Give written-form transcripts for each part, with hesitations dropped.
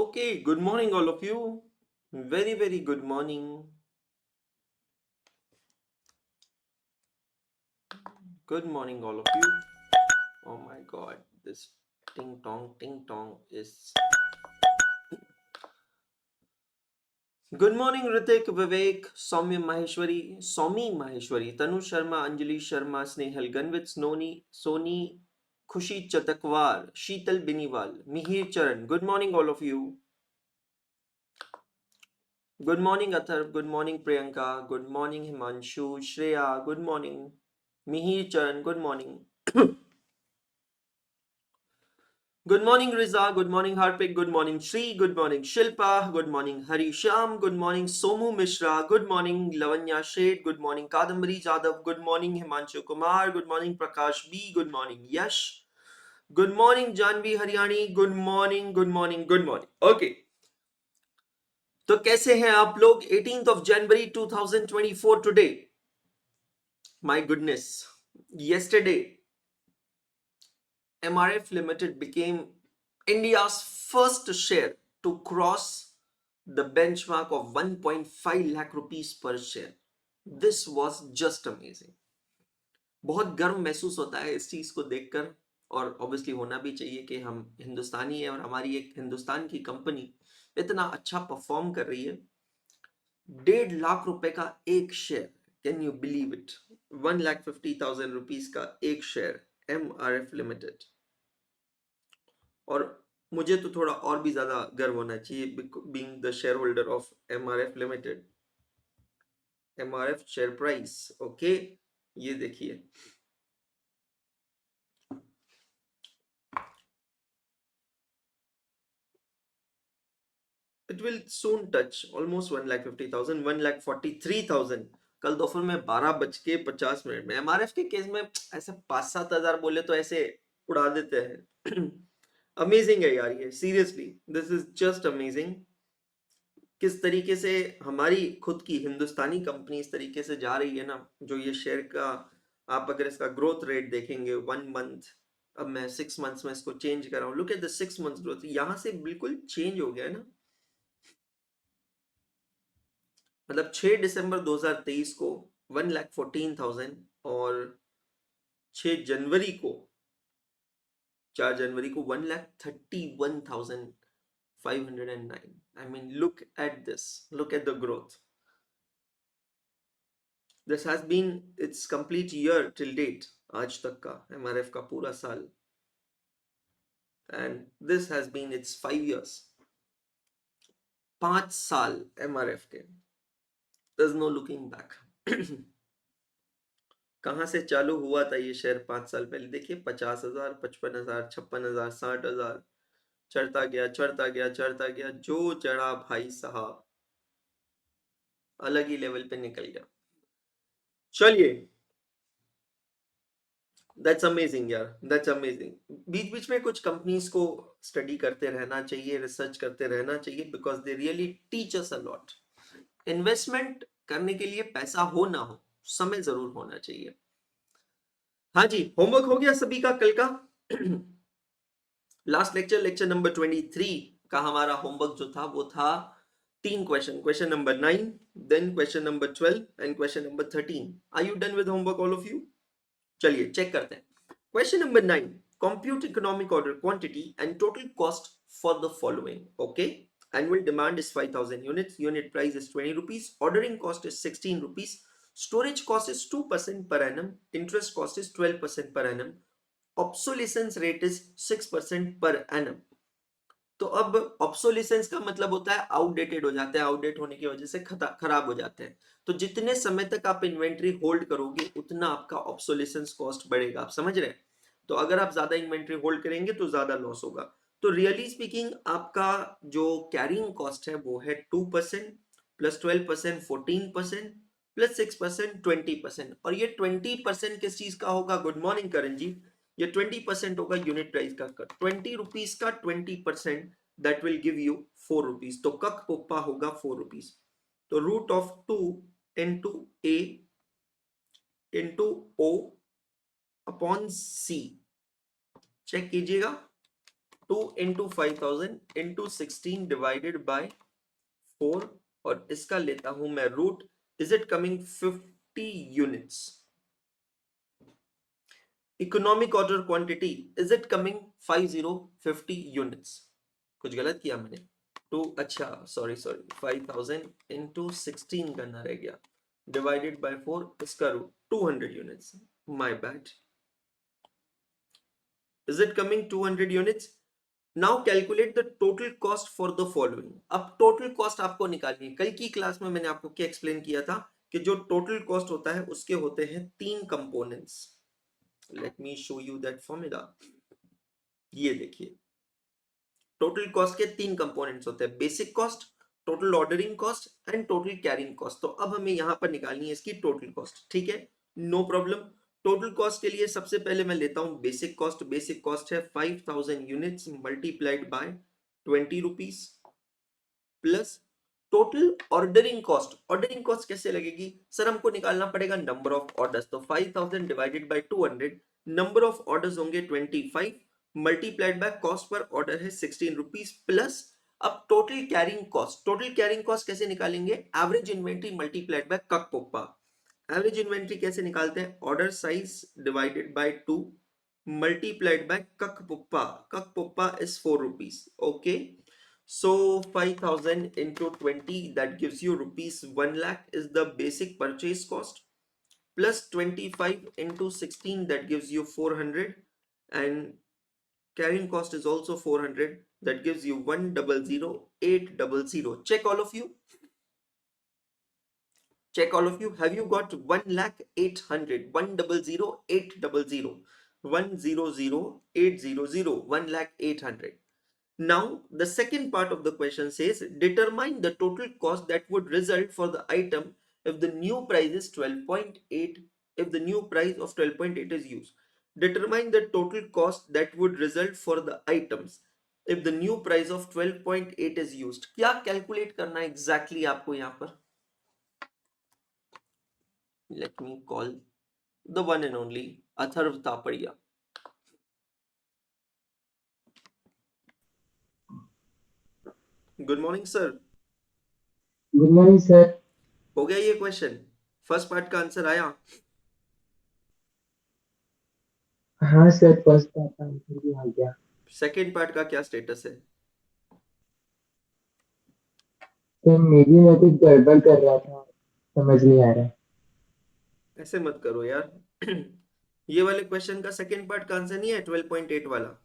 Okay, good morning, all of you. Very, very good morning. Good morning, all of you. Oh my god, this ting tong is. Good morning, Ritik, Vivek, Somi Maheshwari, Tanu Sharma, Anjali Sharma, Snehal Ganvit, Soni, Khushi Chatakwar, Sheetal Biniwal, Mihir Charan. Good morning, all of you. Good morning, Athar. Good morning, Priyanka. Good morning, Himanshu. Shreya. Good morning. Mihir Charan. Good morning. Good morning, Riza. Good morning, Harpik. Good morning, Shri. Good morning, Shilpa. Good morning, Hari Sham. Good morning, Somu Mishra. Good morning, Lavanya Sheth. Good morning, Kadambari Jadhav. Good morning, Himanshu Kumar. Good morning, Prakash B. Good morning, Yash. Good morning, Janvi Haryani. Good morning, good morning, good morning. Okay. तो कैसे हैं आप लोग? 18th of January 2024 today. My goodness. Yesterday, MRF Limited became India's first share to cross the benchmark of 1.5 lakh rupees per share. This was just amazing. बहुत गर्व महसूस होता है इस चीज को देखकर, और ऑब्वियसली होना भी चाहिए कि हम हिंदुस्तानी हैं और हमारी एक हिंदुस्तान की कंपनी इतना अच्छा परफॉर्म कर रही है. 1.5 लाख रुपए का एक share, can you believe it? 1,50,000 rupees का एक शेयर, MRF लिमिटेड. और मुझे तो थोड़ा और भी ज्यादा गर्व होना चाहिए being the share holder of MRF limited. MRF share price, okay, ये देखिए. It will soon touch almost 1,50,000, 1,43,000. कल दोपहर में 12:50 में. MRF के केस में ऐसे 5-7 हजार बोले तो ऐसे उड़ा देते हैं. अमेजिंग है यार ये, seriously this is just amazing. किस तरीके से हमारी खुद की हिंदुस्तानी कंपनी इस तरीके से जा रही है ना. जो ये शेयर का, आप अगर इसका ग्रोथ रेट देखेंगे 1 मंथ, अब मैं 6 मंथ्स में इसको चेंज कर रहा हूँ. Look at the 6 months growth, यहां से बिल्कुल चेंज हो गया है ना. मतलब 6 दिसंबर 2023 को 1,14,000 और 6 जनवरी को, 4 जनवरी को 1,31,509. I mean, look at this. Look at the growth. This has been its complete year till date. आज तक का MRF का पूरा साल. And this has been its 5 years. 5 साल MRF के. There's no looking back. कहाँ से चालू हुआ था ये शेयर 5 साल पहले? देखिए, 50,000, 55,000, 56,000, 60,000, चढ़ता गया चढ़ता गया चढ़ता गया, जो चढ़ा भाई साहब अलग ही लेवल पे निकल गया. चलिए, दैट्स अमेजिंग यार, दैट्स अमेजिंग. बीच बीच में कुछ कंपनीज को स्टडी करते रहना चाहिए, रिसर्च करते रहना चाहिए, because they really teach us a lot. Investment करने के लिए पैसा हो ना हो, समय जरूर होना चाहिए. हाँ जी, होमवर्क हो गया सभी का कल का? लास्ट लेक्चर नंबर 23 का हमारा होमवर्क जो था वो था 3 question number 9, then question number 12 and question number 13. Are you done with homework all of you? चलिए चेक करते हैं. Question number 9, compute economic order quantity and total cost for the following. Okay, annual demand is 5,000 units, unit price is 20 rupees, ordering cost is 16 rupees, storage cost is 2% per annum, interest cost is 12% per annum, obsolescence rate is 6% per annum. तो अब obsolescence का मतलब होता है outdated हो जाते हैं, outdate होने की वजह से खराब हो जाते हैं. तो जितने समय तक आप इन्वेंट्री होल्ड करोगे उतना आपका ऑब्सोलिसेंस कॉस्ट बढ़ेगा. आप समझ रहे हैं? तो अगर आप ज्यादा इन्वेंट्री होल्ड करेंगे तो ज्यादा लॉस होगा. तो रियली स्पीकिंग आपका जो कैरिंग कॉस्ट है वो है 2% प्लस 12% 14% प्लस 6% 20%. और ये 20% किस चीज का होगा? गुड मॉर्निंग करण जी. ये 20% होगा यूनिट प्राइस का. 20 रुपीज का 20% that will give you 4 rupees. तो कक पोप्पा होगा 4 रुपीज. तो root of 2 into A into O upon C. Check कीजिएगा. 2 into 5000 into 16 divided by 4 और इसका लेता हूं मैं root. Is it coming 50 units? Economic order quantity, is it coming 50 units? कुछ गलत किया मैंने? टू अच्छा सॉरी 5000 into 16 करना रह गया divided by 4 इसका root 200 units. My bad. Is it coming 200 units? Now calculate the total cost for the following. अब total cost आपको निकालनी है. कल की क्लास में मैंने आपको क्या एक्सप्लेन किया था कि जो total cost होता है उसके होते हैं 3 components. Let me show you that formula. ये देखिए टोटल कॉस्ट के 3 कंपोनेंट्स होते हैं, basic cost, total ordering cost and total carrying cost. तो अब हमें यहां पर निकालनी है इसकी टोटल कॉस्ट. ठीक है, नो प्रॉब्लम. टोटल कॉस्ट के लिए सबसे पहले मैं लेता हूं बेसिक कॉस्ट. बेसिक कॉस्ट है 5000 units multiplied by 20 rupees plus total ordering cost. Ordering cost कैसे लगेगी सर? हमको निकालना पड़ेगा नंबर ऑफ ऑर्डर्स. तो 5000 divided by 200, number of orders होंगे 25 multiplied by cost per order है 16 रुपीज प्लस. अब total carrying cost. Total carrying cost कैसे निकालेंगे? एवरेज इन्वेंट्री मल्टीप्लाइड बाय कक पोप्पा. एवरेज इन्वेंट्री कैसे निकालते हैं? Order size divided by 2 multiplied by कक पोप्पा. कक पोप्पा is 4 rupees. Okay, so 5000 into 20 that gives you rupees 1 lakh is the basic purchase cost plus 25 into 16 that gives you 400 and carrying cost is also 400 that gives you 1,00800. Check all of you. Check all of you. Have you got 1 lakh 800? 1,00800. 1,00800. 1 lakh 800. Now, the second part of the question says, determine the total cost that would result for the item if the new price is 12.8, if the new price of 12.8 is used. Determine the total cost that would result for the items if the new price of 12.8 is used. क्या calculate करना exactly आपको यहाँ पर? Let me call the one and only Atharv Tapadia. Good morning, sir. Good morning sir. हो गया ये question? First part का answer आया? हाँ सर, फर्स्ट पार्ट का आंसर भी आ गया. सेकेंड पार्ट का क्या स्टेटस है? सर मेरी मैं कुछ गड़बड़ कर रहा था, समझ नहीं आ रहा. ऐसे मत करो यार. ये वाले क्वेश्चन का सेकेंड पार्ट का आंसर नहीं है 12.8 वाला?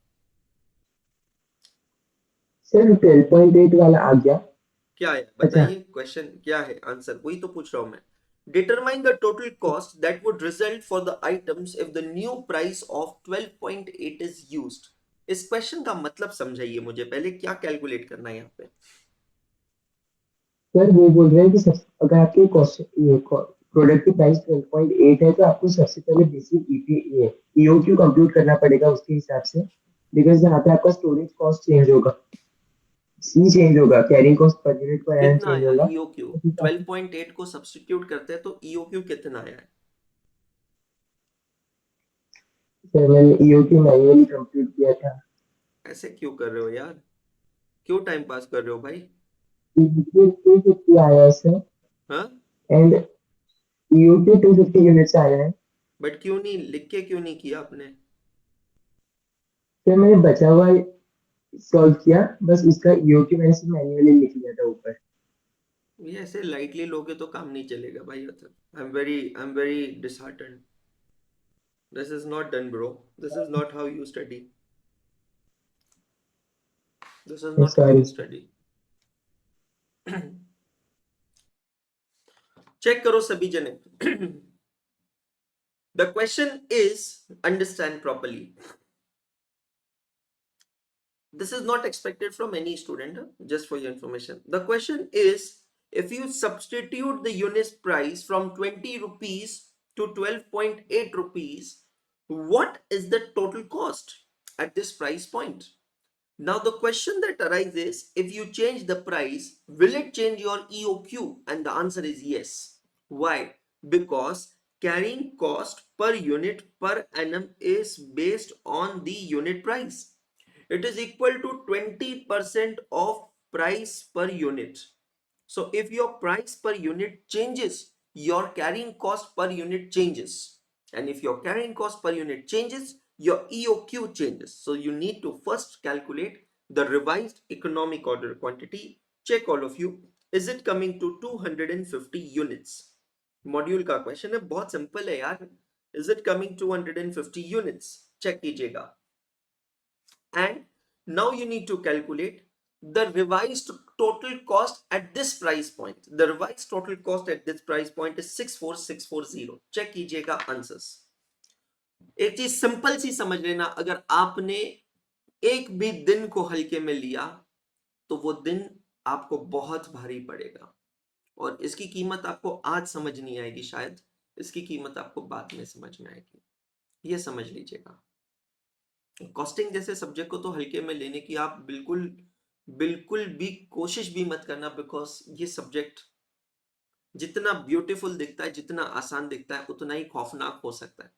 सर 12.8 वाला आ गया. क्या है अच्छा. बताइए, क्वेश्चन क्या है, आंसर वही तो पूछ रहा हूं मैं. Determine the total cost that would result for the items if the new price of 12.8 is used. इस क्वेश्चन का मतलब समझाइए मुझे पहले, क्या कैलकुलेट करना है यहाँ पे? सर वो बोल रहे हैं कि अगर आपके कॉस्ट प्रोडक्ट की प्राइस 12.8 है तो आपको सबसे पहले बेसिक ईओक्यू कंप्यूट करना पड़ेगा उसके हिसाब से, बिकॉज यहाँ पे आपका स्टोरेज कॉस्ट चेंज होगा, सी चेंज होगा, कैरिंग कॉस्ट पर यूनिट पर एंड कितना चेंज आया होगा. ईओक्यू? उस हिसाब से 12.8 को सब्स्टिट्यूट करते हैं तो ईओक्यू कितना आया है? सर मैंने ईओक्यू मैन्युअली कंप्यूट किया था. ऐसे क्यों कर रहे हो यार? क्यों टाइम पास कर रहे हो भाई? ईओक्यू 250 आया है सर, हाँ, एंड ईओक्यू 250 यूनिट्स आया है. बट क्यों नहीं लिख के, क्यों नहीं किया आपने? फिर मैंने बचा हुआ सॉल्व किया, बस उसका ईओक्यू मैंने सिर्फ मैन्युअली लिख लिया था ऊपर. ये ऐसे लाइटली लोगे तो काम नहीं चलेगा भाई. I am very disheartened. This is not done bro. This is not how you study. This is not how sorry. You study. Check करो सभी जने. The question is, understand properly. This is not expected from any student, just for your information. The question is, if you substitute the unit price from 20 rupees to 12.8 rupees, what is the total cost at this price point? Now the question that arises, if you change the price, will it change your EOQ? And the answer is yes. Why? Because carrying cost per unit per annum is based on the unit price. It is equal to 20% of price per unit. So if your price per unit changes, your carrying cost per unit changes. And if your carrying cost per unit changes, your EOQ changes. So you need to first calculate the revised economic order quantity. Check all of you. Is it coming to 250 units? Module का question है, बहुत simple है यार. Is it coming 250 units? Check कीजिएगा. And now you need to calculate the revised total cost at this price point. The revised total cost at this price point is 64640. Check कीजिएगा answers. एक चीज simple सी समझ लेना, अगर आपने एक भी दिन को हल्के में लिया तो वो दिन आपको बहुत भारी पड़ेगा, और इसकी कीमत आपको आज समझ नहीं आएगी, शायद इसकी कीमत आपको बाद में समझ में आएगी. ये समझ लीजिएगा. कॉस्टिंग जैसे सब्जेक्ट को तो हल्के में लेने की आप बिल्कुल बिल्कुल भी कोशिश भी मत करना, बिकॉज ये सब्जेक्ट जितना ब्यूटीफुल दिखता है, जितना आसान दिखता है, उतना ही खौफनाक हो सकता है.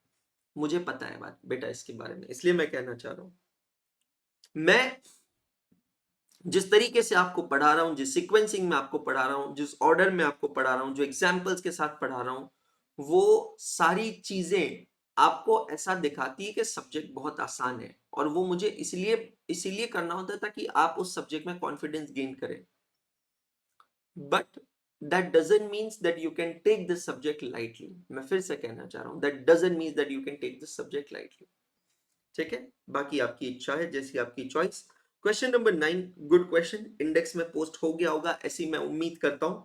मुझे पता है बात बेटा इसके बारे में, इसलिए मैं कहना चाह रहा हूं. मैं जिस तरीके से आपको पढ़ा रहा हूं, जिस सीक्वेंसिंग में आपको पढ़ा रहा हूं, जिस ऑर्डर में आपको पढ़ा रहा हूं, जो एग्जाम्पल्स के साथ पढ़ा रहा हूं, वो सारी चीजें आपको ऐसा दिखाती है कि सब्जेक्ट बहुत आसान है. और वो मुझे इसीलिए करना होता है ताकि आप उस सब्जेक्ट में कॉन्फिडेंस गेन करें. But that doesn't means that you can take this subject lightly. मैं फिर से कहना चाह रहा हूं, that doesn't means that you can take this subject lightly. ठीक है, बाकी आपकी इच्छा है, जैसी आपकी choice. Question number 9, good question, index में पोस्ट हो गया होगा, ऐसी मैं उम्मीद करता हूं.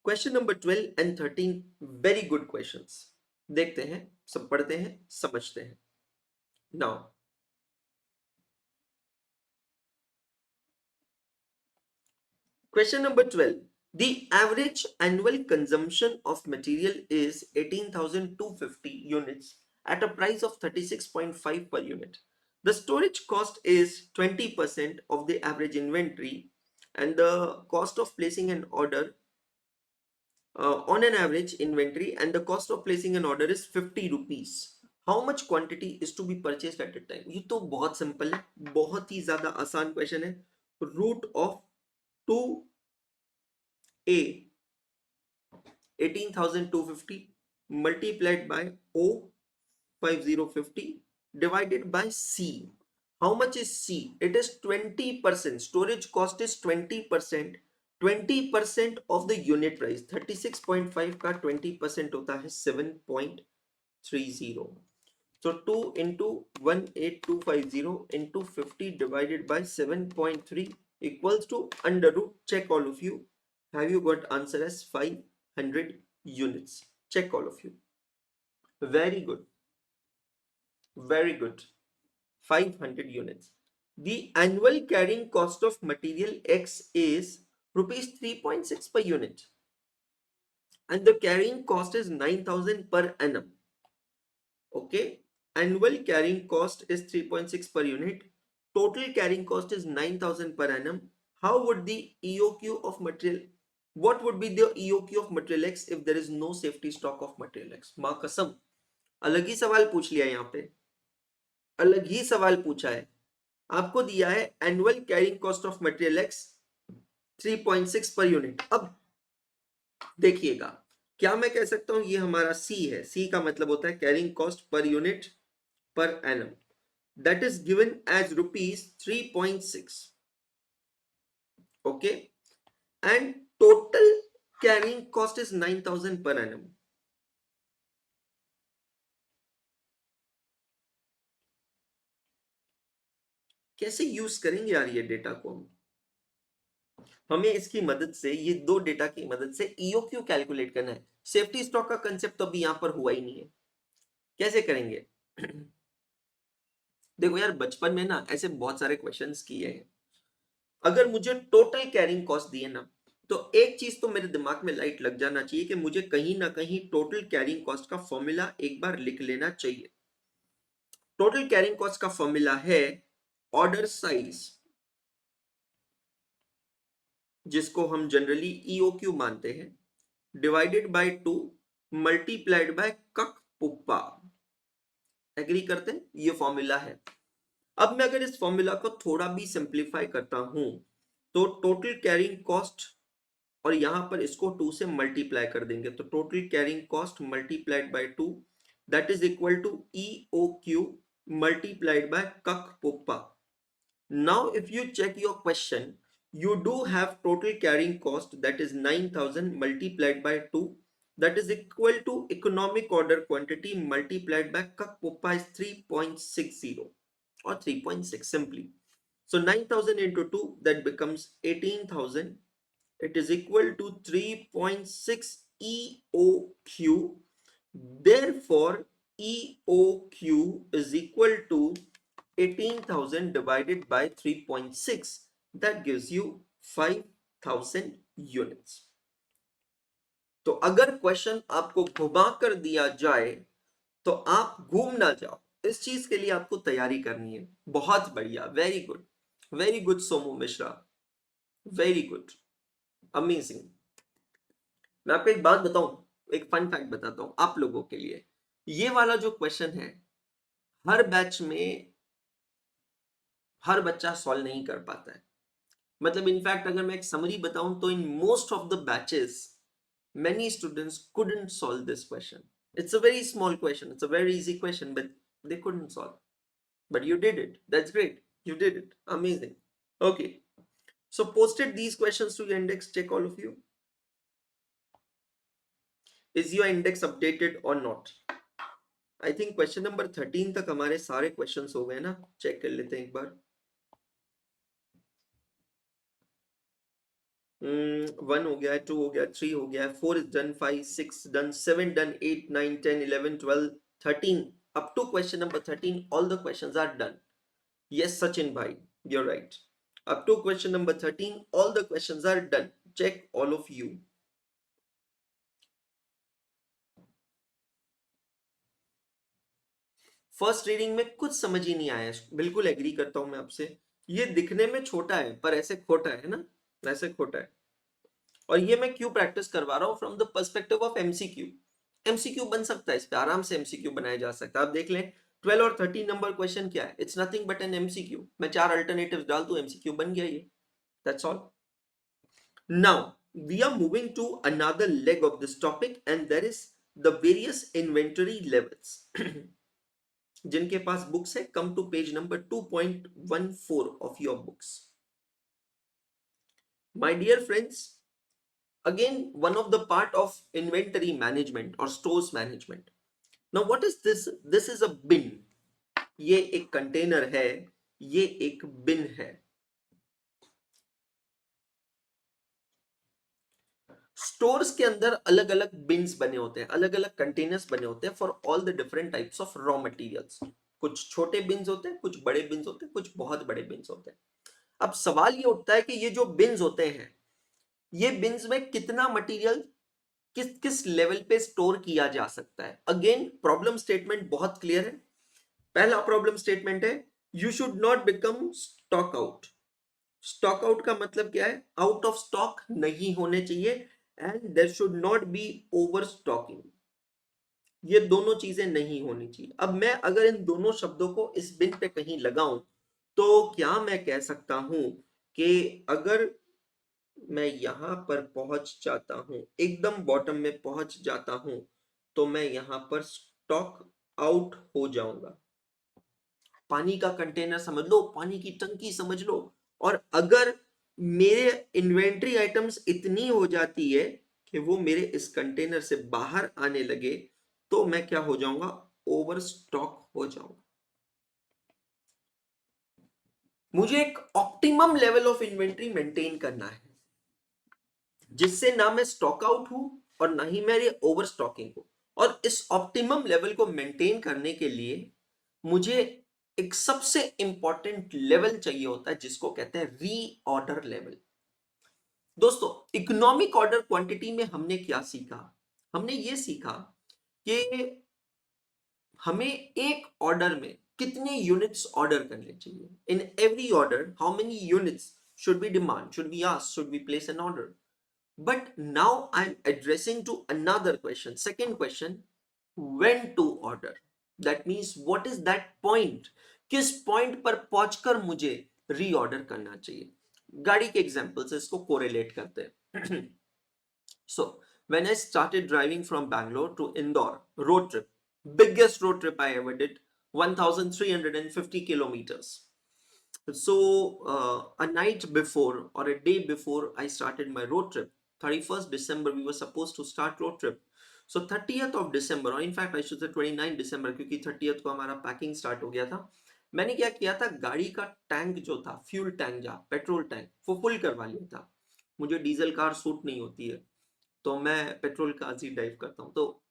Question number 12 and 13, very good questions. देखते हैं, सब पढ़ते हैं, समझते हैं. Now question number 12. The average annual consumption of material is 18,250 units at a price of 36.5 per unit. The storage cost is 20% of the average inventory, and the cost of placing an order on an average inventory, and the cost of placing an order is 50 rupees. How much quantity is to be purchased at a time? ये तो बहुत simple है, बहुत ही ज्यादा आसान question है. Root of 2a 18,250 multiplied by O 5050 divided by C. How much is C? It is 20%. Storage cost is 20%. 20% of the unit price. 36.5 का 20% होता है 7.30. So 2 into 18250 into 50 divided by 7.3 equals to under root. Check all of you. Have you got answer as 500 units? Check all of you. Very good. Very good. 500 units. The annual carrying cost of material X is rupees 3.6 per unit. And the carrying cost is 9,000 per annum. Okay. Annual carrying cost is 3.6 per unit. Total carrying cost is 9,000 per annum. How would the EOQ of material, what would be the EOQ of material X if there is no safety stock of material X? मां कसम, अलग ही सवाल पूछ लिया यहाँ पे, अलग ही सवाल पूछा है. आपको दिया है annual carrying cost of material x 3.6 per unit. अब देखिएगा, क्या मैं कह सकता हूं ये हमारा सी है. सी का मतलब होता है carrying cost per unit per annum. That is given as rupees 3.6. Okay, and total carrying cost is 9,000 per annum. कैसे यूज करेंगे यार ये डेटा को? हमें इसकी मदद से, ये दो डेटा की मदद से ईओक्यू कैलकुलेट करना है. सेफ्टी स्टॉक का कंसेप्ट तो अभी यहां पर हुआ ही नहीं है. कैसे करेंगे? देखो यार, बचपन में ना ऐसे बहुत सारे क्वेश्चंस किए हैं. अगर मुझे टोटल कैरिंग कॉस्ट दिए ना, तो एक चीज तो मेरे दिमाग में लाइट लग जाना चाहिए कि मुझे कहीं ना कहीं टोटल कैरिंग कॉस्ट का फॉर्मूला एक बार लिख लेना चाहिए. टोटल कैरिंग कॉस्ट का फॉर्मूला है ऑर्डर साइज, जिसको हम जनरली ईओक्यू मानते हैं, डिवाइडेड बाय 2 मल्टीप्लाइड बाय कक पुप्पा. एग्री करते हैं? ये फॉर्मूला है. अब मैं अगर इस फॉर्मूला को थोड़ा भी सिंप्लीफाई करता हूं तो टोटल कैरिंग कॉस्ट, और यहां पर इसको 2 से मल्टीप्लाई कर देंगे, तो total carrying cost multiplied by 2 that is equal to EOQ multiplied by कक पोप्पा. Now, if you check your question, you do have total carrying cost that is 9,000 multiplied by 2, that is equal to economic order quantity multiplied by Kakpopa is 3.60 or 3.6 simply. So 9,000 into 2 that becomes 18,000. It is equal to 3.6 EOQ. Therefore, EOQ is equal to 18,000 divided by 3.6, that gives you 5,000 units. तो अगर question आपको घुमा कर दिया जाए तो आप घूम ना जाओ, इस चीज के लिए आपको तैयारी करनी है. बहुत बढ़िया, very good Somu Mishra, very good, amazing. मैं आपको एक बात बताऊं, एक फन फैक्ट बताता हूं आप लोगों के लिए. ये वाला जो क्वेश्चन है हर बैच में हर बच्चा सॉल्व नहीं कर पाता है. मतलब इनफैक्ट अगर मैं एक समरी बताऊं तो in most of the batches many students couldn't solve this question. It's a very small question, it's a very easy question, but they couldn't solve. But you did it. That's great. You did it. Amazing. Okay. So posted these questions to your index. Check all of you. Is your index updated or not? I think question number 13 तक हमारे सारे questions हो गए ना. Check कर लेते हैं एक बार. 1 हो गया, 2 हो गया, 3 हो गया, 4 is done, 5 6 done, 7 done, 8 9 10 11 12 13. Up to question number 13 all the questions are done. Yes Sachin bhai, you're right. Up to question number 13 all the questions are done. Check all of you. First reading में कुछ समझ ही नहीं आया, बिल्कुल agree करता हूं मैं आपसे. ये दिखने में छोटा है पर ऐसे खोटा है ना, ऐसे खोटा है. और ये मैं क्यों प्रैक्टिस करवा रहा हूँ, from the perspective of MCQ. MCQ बन सकता है, इस पे आराम से एमसीक्यू बनाया जा सकता है. आप देख लें 12 और 13 नंबर क्वेश्चन क्या है, it's nothing but an MCQ. मैं 4 अल्टरनेटिव्स डाल दूं, एमसीक्यू बन गया ये. That's all. Now we are moving to another leg of this topic and there is the various inventory levels. जिनके पास बुक्स है, come to page number 2.14 of your books. My dear friends, again one of the part of inventory management or stores management. Now what is this? This is a bin. ये एक container है, ये एक बिन है. Stores के अंदर अलग अलग बिन्स बने होते हैं, अलग अलग कंटेनर्स बने होते हैं for all the different types of raw materials. कुछ छोटे बिन्स होते हैं, कुछ बड़े बिन्स होते हैं, कुछ बहुत बड़े बिन्स होते हैं. अब सवाल ये उठता है कि ये जो बिन्स होते हैं, ये बिन्स में कितना मटेरियल किस किस लेवल पे स्टोर किया जा सकता है. अगेन प्रॉब्लम स्टेटमेंट बहुत क्लियर है. पहला प्रॉब्लम स्टेटमेंट है, you should not become stock out. Stock out का मतलब क्या है, आउट ऑफ स्टॉक नहीं होने चाहिए, and there should not be over stocking. ये दोनों चीजें नहीं होनी चाहिए. अब मैं अगर इन दोनों शब्दों को इस बिन पे कहीं लगाऊं तो क्या मैं कह सकता हूं कि अगर मैं यहां पर पहुंच जाता हूं, एकदम बॉटम में पहुंच जाता हूं, तो मैं यहां पर स्टॉक आउट हो जाऊंगा. पानी का कंटेनर समझ लो, पानी की टंकी समझ लो, और अगर मेरे इन्वेंट्री आइटम्स इतनी हो जाती है कि वो मेरे इस कंटेनर से बाहर आने लगे, तो मैं क्या हो जाऊंगा, ओवर स्टॉक हो जाऊंगा. मुझे एक optimum level of inventory maintain करना है जिससे ना मैं स्टॉक आउट हूं और ना ही मेरे ओवर स्टॉकिंग हो. और इस ऑप्टिमम लेवल को मेंटेन करने के लिए मुझे एक सबसे इंपॉर्टेंट लेवल चाहिए होता है जिसको कहते हैं रीऑर्डर लेवल. दोस्तों, इकोनॉमिक ऑर्डर क्वांटिटी में हमने क्या सीखा, हमने ये सीखा कि हमें एक ऑर्डर में कितने यूनिट्स ऑर्डर करने चाहिए. In every order how many units should be demand, should be asked, should be place N order. But now I'm addressing to another question, second question, when to order. That means what is that point किस point पर पहुंचकर मुझे reorder करना चाहिए। गाड़ी के example से इसको कोरिलेट करते हैं। So, when I started driving from Bangalore to Indore, road trip, biggest road trip I ever did, 1,350 kilometers. So, a night before or a day before I started my road trip, 31st December, we were supposed to start road trip. So, 30th of December, or in fact, I should say 29 December, क्योंकि 30th को हमारा packing start हो गया था। मैंने क्या किया था, गाड़ी का टैंक जो था, फ्यूल टैंक जहाँ पेट्रोल टैंक, वो फुल करवा लिया था। मुझे डीजल कार सूट नहीं होती है, तो मैं पेट्रोल कार्स ही ड्राइव करता हूँ। तो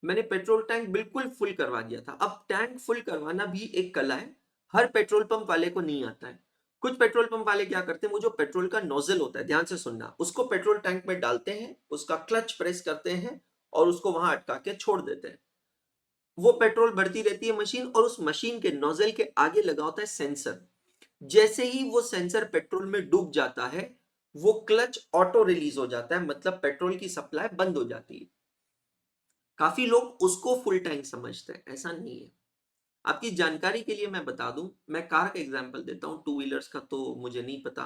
मैंने पेट्रोल टैंक बिल्कुल फुल करवा दिया था। अब टैंक फुल करवाना भी एक कला है, हर पेट्रोल पंप वाले को नहीं आता है। कुछ पेट्रोल पंप वाले क्या करते हैं, वो जो पेट्रोल का नोजल होता है, ध्यान से सुनना, उसको पेट्रोल टैंक में डालते हैं, उसका क्लच प्रेस करते हैं और उसको वहां अटका के छोड़ देते हैं। वो पेट्रोल भरती रहती है मशीन, और उस मशीन के नोजल के आगे लगा होता है सेंसर। जैसे ही वो सेंसर पेट्रोल में डूब जाता है, वो क्लच ऑटो रिलीज हो जाता है, मतलब पेट्रोल की सप्लाई बंद हो जाती है। काफी लोग उसको फुल टैंक समझते हैं, ऐसा नहीं है। आपकी जानकारी के लिए मैं बता दूं, मैं कार का एग्जांपल देता हूं, टू व्हीलर्स का तो मुझे नहीं पता।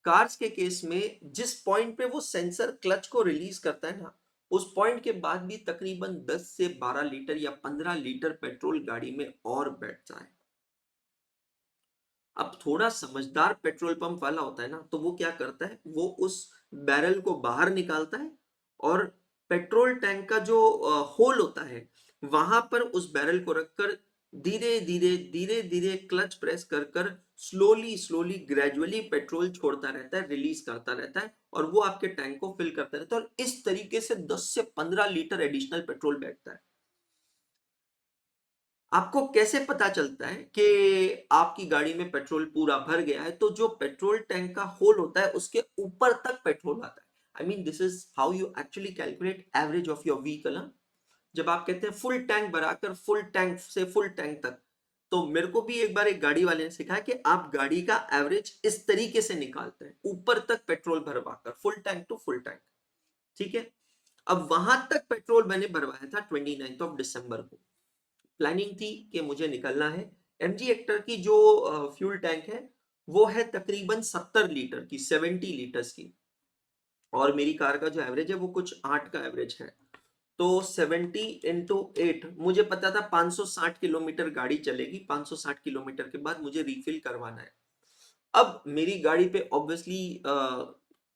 कार्स के केस में जिस पॉइंट पे वो सेंसर क्लच को रिलीज करता है ना, उस पॉइंट के बाद भी तकरीबन 10 से 12 लीटर या 15 लीटर पेट्रोल गाड़ी में और बैठता है। अब थोड़ा समझदार पेट्रोल पंप वाला होता है ना, तो वो क्या करता है, वो उस बैरल को बाहर निकालता है और पेट्रोल टैंक का जो होल होता है, वहां पर उस बैरल को रखकर धीरे धीरे धीरे धीरे क्लच प्रेस कर कर स्लोली स्लोली ग्रेजुअली पेट्रोल छोड़ता रहता है, रिलीज करता रहता है, और वो आपके टैंक को फिल करता रहता है, और इस तरीके से 10 से 15 लीटर एडिशनल पेट्रोल बैठता है। आपको कैसे पता चलता है कि आपकी गाड़ी में पेट्रोल पूरा भर गया है? तो जो पेट्रोल टैंक का होल होता है, उसके ऊपर तक पेट्रोल आता है। I mean this is how you actually calculate average of your vehicle. जब आप कहते हैं फुल टैंक भराकर, फुल टैंक से फुल टैंक तक, तो मेरे को भी एक बार एक गाड़ी वाले ने सिखाया कि आप गाड़ी का एवरेज इस तरीके से निकालते हैं, ऊपर तक पेट्रोल भरवाकर, full tank to full tank. ठीक है, अब वहां तक पेट्रोल मैंने भरवाया था 29 ऑफ दिसंबर को। प्लानिंग थी कि मुझे निकलना है। एमजी हेक्टर की जो फ्यूल टैंक है, वो है तकरीबन 70 लीटर की, 70 लीटर्स की, और मेरी कार का जो एवरेज है वो कुछ 8 का एवरेज है। तो 70 इंटू 8, मुझे पता था 560 किलोमीटर गाड़ी चलेगी, 560 किलोमीटर के बाद मुझे रिफिल करवाना है। अब मेरी गाड़ी पे ऑब्वियसली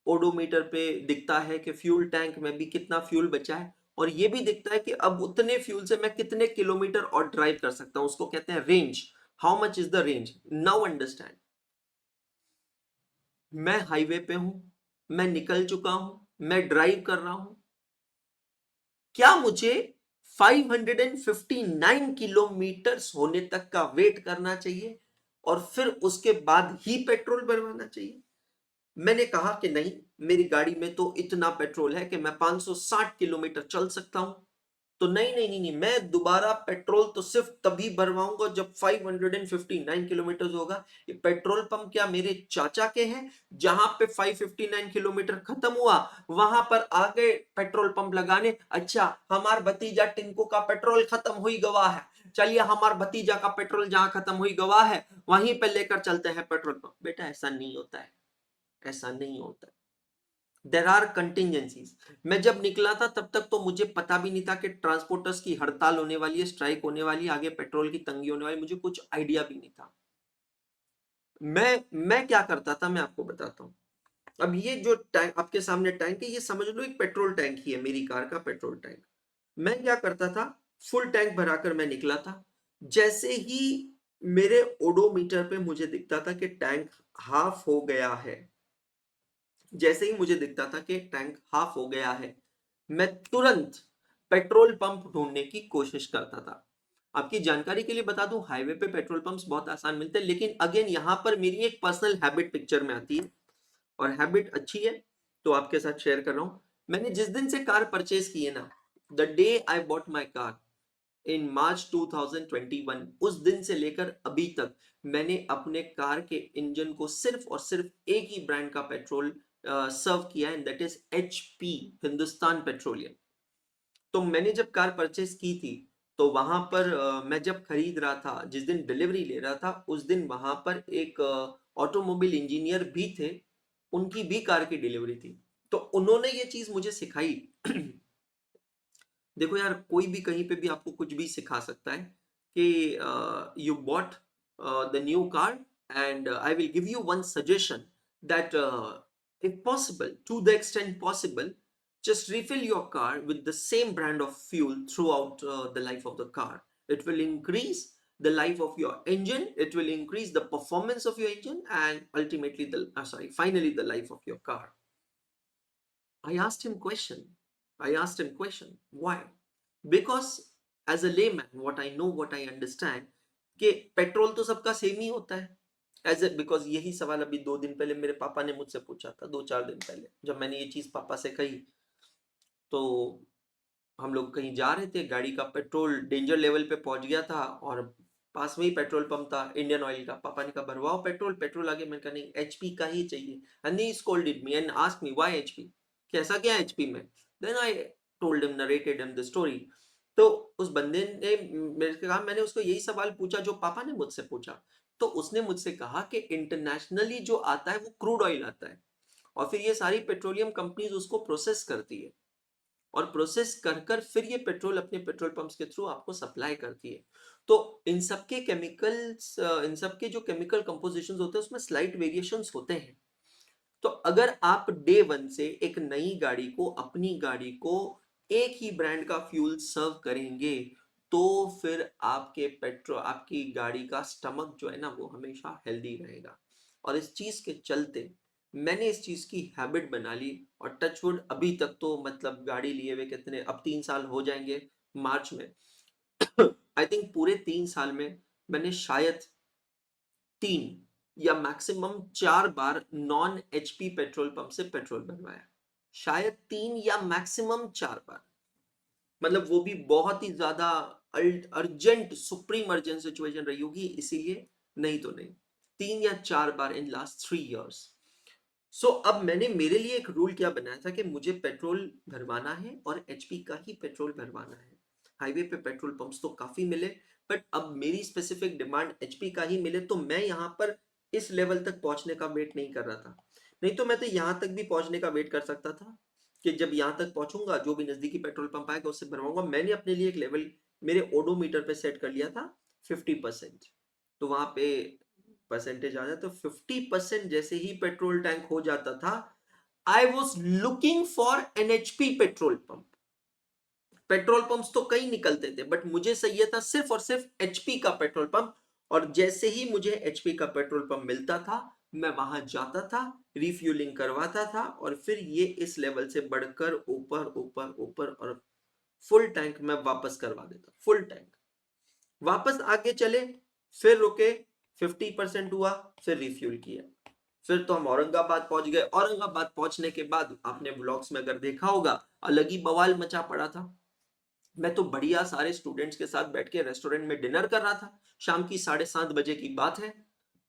ओडोमीटर पे दिखता है कि फ्यूल टैंक में भी कितना फ्यूल बचा है, और ये भी दिखता है कि अब उतने फ्यूल से मैं कितने किलोमीटर और ड्राइव कर सकता हूं, उसको कहते हैं range. How much is the range, now understand. मैं हाईवे पे हूं, मैं निकल चुका हूं, मैं ड्राइव कर रहा हूं, क्या मुझे 559 किलोमीटर होने तक का वेट करना चाहिए और फिर उसके बाद ही पेट्रोल भरवाना चाहिए? मैंने कहा कि नहीं, मेरी गाड़ी में तो इतना पेट्रोल है कि मैं 560 किलोमीटर चल सकता हूं। तो नहीं नहीं नहीं नहीं, मैं दोबारा पेट्रोल तो सिर्फ तभी भरवाऊंगा जब 559 किलोमीटर होगा। ये पेट्रोल पंप क्या मेरे चाचा के हैं, जहां पे 559 किलोमीटर खत्म हुआ वहां पर आ गए पेट्रोल पंप लगाने? अच्छा, हमार भतीजा टिंकू का पेट्रोल खत्म हुई गवा है, चलिए हमार भतीजा का पेट्रोल जहां खत्म हुई गवा है वहीं पे लेकर चलते हैं पेट्रोल पंप। बेटा ऐसा नहीं होता है, ऐसा नहीं होता है। There are contingencies. मैं जब निकला था तब तक तो मुझे पता भी नहीं था कि ट्रांसपोर्टर्स की हड़ताल होने वाली है, स्ट्राइक होने वाली है, आगे पेट्रोल की तंगी होने वाली, मुझे कुछ आइडिया भी नहीं था। मैं क्या करता था, मैं आपको बताता हूँ। अब ये जो टैंक आपके सामने टैंक है, ये समझ लो एक पेट्रोल टैंक ही है, मेरी कार का पेट्रोल टैंक। मैं क्या करता था, फुल टैंक भराकर मैं निकला था। जैसे ही मेरे ओडोमीटर पे मुझे दिखता था कि टैंक हाफ हो गया है, जैसे ही मुझे दिखता था कि टैंक हाफ हो गया है, मैं तुरंत पेट्रोल पंप ढूंढने की कोशिश करता था। आपकी जानकारी के लिए बता दूं, हाईवे पे पेट्रोल पंप्स बहुत आसान मिलते हैं, लेकिन अगेन यहां पर मेरी एक पर्सनल हैबिट पिक्चर में आती है, और हैबिट अच्छी है तो आपके साथ शेयर कर रहा हूं। मैंने जिस दिन से कार परचेज की है ना, the day I bought my car in March 2021, उस दिन से लेकर अभी तक मैंने अपने कार के इंजन को सिर्फ और सिर्फ एक ही ब्रांड का पेट्रोल सर्व किया है, that is HP, Hindustan petroleum. तो मैंने जब कार परचेज की थी, तो वहां पर मैं जब खरीद रहा था, जिस दिन डिलीवरी ले रहा था, उस दिन वहां पर एक ऑटोमोबाइल इंजीनियर भी थे, उनकी भी कार की डिलीवरी थी। तो उन्होंने ये चीज मुझे सिखाई। देखो यार, कोई भी कहीं पे भी आपको कुछ भी सिखा सकता है कि you bought the new car, and I will give you one suggestion that if possible, to the extent possible, just refill your car with the same brand of fuel throughout the life of the car. It will increase the life of your engine, it will increase the performance of your engine, and ultimately finally the life of your car. I asked him question. I asked him question. Why? Because as a layman, what I know, what I understand, कि petrol तो सबका same ही होता है। As a because यही सवाल अभी 2 दिन पहले मेरे पापा ने मुझसे पूछा था, 2-4 दिन पहले जब मैंने ये चीज पापा से कही। तो हम लोग कहीं जा रहे थे, गाड़ी का पेट्रोल डेंजर लेवल पे पहुंच गया था, और पास में ही पेट्रोल पंप था इंडियन ऑयल का। पापा ने कहा भरवाओ पेट्रोल। पेट्रोल आगे, मैंने कहा नहीं, एचपी का ही चाहिए। And he scolded me and asked me why HP, कैसा क्या एचपी में। Then I told him, narrated him the story. तो उस बंदे ने मेरे से कहा, मैंने उसको यही सवाल पूछा जो पापा ने मुझसे पूछा। तो उसने मुझसे कहा कि इंटरनेशनली जो आता है वो क्रूड ऑयल आता है, और फिर ये सारी पेट्रोलियम कंपनीज उसको प्रोसेस करती है, और प्रोसेस कर कर फिर ये पेट्रोल अपने पेट्रोल पंप्स के थ्रू आपको सप्लाई करती है। तो इन सब के केमिकल्स, इन सब के जो केमिकल कंपोजिशंस होते हैं उसमें स्लाइट वेरिएशंस होते हैं। तो अगर आप डे वन से एक नई गाड़ी को, अपनी गाड़ी को एक ही ब्रांड का फ्यूल सर्व करेंगे, तो फिर आपकी गाड़ी का स्टमक जो है ना, वो हमेशा हेल्दी रहेगा। और इस चीज के चलते मैंने इस चीज की हैबिट बना ली, और टचवुड अभी तक तो मतलब गाड़ी लिए हुए कितने, अब 3 साल हो जाएंगे मार्च में। आई थिंक पूरे 3 साल में मैंने शायद 3 या मैक्सिमम 4 बार नॉन एचपी पेट्रोल पंप से पेट्रोल भरवाया। शायद 3 या मैक्सिमम 4 बार। मतलब वो भी बहुत ही ज्यादा अर्जेंट सुप्रीम अर्जेंट सिचुएशन रही होगी, इसीलिए, नहीं तो नहीं। 3 या 4 बार इन लास्ट 3 इयर्स। सो अब मैंने मेरे लिए एक रूल क्या बनाया था कि मुझे पेट्रोल भरवाना है और एचपी का ही पेट्रोल भरवाना है। हाईवे पे पेट्रोल पंप्स तो काफी मिले, बट अब मेरी स्पेसिफिक डिमांड एचपी का ही मिले। तो मैं यहाँ पर इस लेवल तक पहुंचने का वेट नहीं कर रहा था। नहीं तो मैं तो यहाँ तक भी पहुंचने का वेट कर सकता था कि जब यहाँ तक पहुंचूंगा, जो भी नजदीकी पेट्रोल पंप आएगा उससे भरवाऊंगा। मैंने अपने लिए एक लेवल मेरे ओडोमीटर पे सेट कर लिया था, 50%। तो वहां पे परसेंटेज आ जाए, तो 50% जैसे ही पेट्रोल टैंक हो जाता था, I was looking for an HP petrol pump. Petrol pumps तो कई निकलते थे, बट मुझे चाहिए था सिर्फ और सिर्फ एचपी का पेट्रोल पंप। और जैसे ही मुझे एचपी का पेट्रोल पंप मिलता था, मैं वहां जाता था, रिफ्यूलिंग करवाता था, और फिर ये इस लेवल से बढ़कर ऊपर ऊपर ऊपर, और फुल टैंक मैं वापस करवा देता, फुल टैंक। वापस आगे चले, फिर रुके, 50% हुआ, फिर रिफ्यूल किया। फिर तो हम औरंगाबाद पहुंच गए। औरंगाबाद पहुंचने के बाद आपने ब्लॉग्स में अगर देखा होगा, अलग ही बवाल मचा पड़ा था। मैं तो बढ़िया सारे स्टूडेंट्स के साथ बैठ के रेस्टोरेंट में डिनर कर रहा था। शाम की 7:30 बजे की बात है।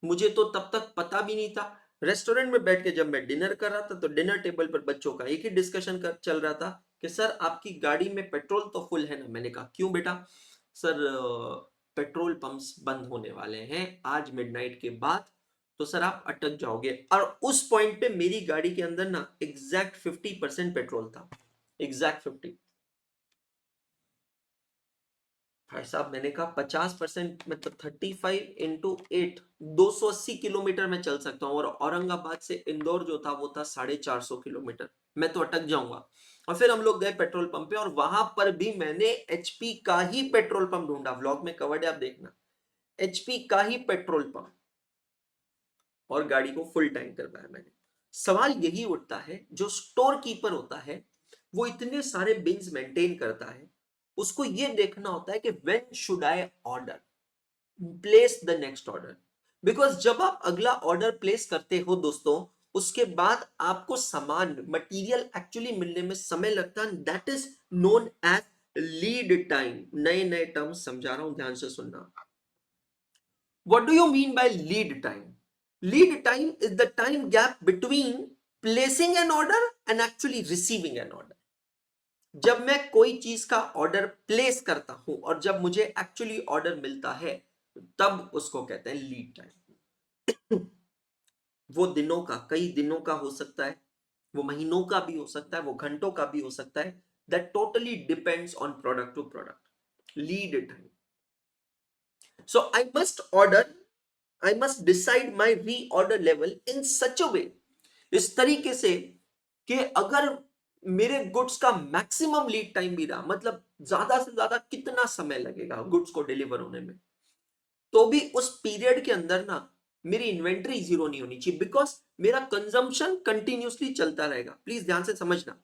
मुझे तो तब तक पता भी नहीं था। रेस्टोरेंट में बैठ के जब मैं डिनर कर रहा था, तो डिनर टेबल पर बच्चों का एक ही डिस्कशन चल रहा था कि सर आपकी गाड़ी में पेट्रोल तो फुल है ना। मैंने कहा क्यों बेटा। सर पेट्रोल पंप्स बंद होने वाले हैं आज मिडनाइट के बाद, तो सर आप अटक जाओगे। और उस पॉइंट पे मेरी गाड़ी के अंदर ना एग्जैक्ट 50% पेट्रोल था, एग्जैक्ट 50। भाई साहब, मैंने कहा 50% मतलब 35 × 8, 280 किलोमीटर में चल सकता हूँ, और औरंगाबाद से इंदौर जो था वो था 450 किलोमीटर। मैं तो अटक जाऊंगा। और फिर हम लोग गए पेट्रोल पंप पे, और वहां पर भी मैंने एचपी का ही पेट्रोल पंप ढूंढा। व्लॉग में कवर्ड है, आप देखना, एचपी का ही पेट्रोल पंप, और गाड़ी को फुल टैंक करवाया मैंने। सवाल यही उठता है, जो स्टोर कीपर होता है वो इतने सारे बिन्स मेंटेन करता है, उसको ये देखना होता है कि when should I order, place the next order. Because जब आप अगला ऑर्डर प्लेस करते हो दोस्तों, उसके बाद आपको सामान मटेरियल एक्चुअली मिलने में समय लगता है। That is known as lead time. नए नए टर्म्स समझा रहा हूं, ध्यान से सुनना। What do you mean by lead time? Lead time is the time gap between placing an order and actually receiving an order. जब मैं कोई चीज का ऑर्डर प्लेस करता हूं और जब मुझे एक्चुअली ऑर्डर मिलता है, तब उसको कहते हैं लीड टाइम। वो दिनों का, कई दिनों का हो सकता है, वो महीनों का भी हो सकता है, वो घंटों का भी हो सकता है। That totally depends on product to product. Lead time. So I must decide my reorder level in such a way, इस तरीके से कि अगर मेरे गुड्स का मैक्सिमम लीड टाइम भी रहा, मतलब ज्यादा से ज्यादा कितना समय लगेगा गुड्स को डिलीवर होने में, तो भी उस पीरियड के अंदर ना मेरी इन्वेंट्री जीरो नहीं होनी चाहिए, बिकॉज मेरा कंजम्पशन कंटिन्यूसली चलता रहेगा। प्लीज ध्यान से समझना,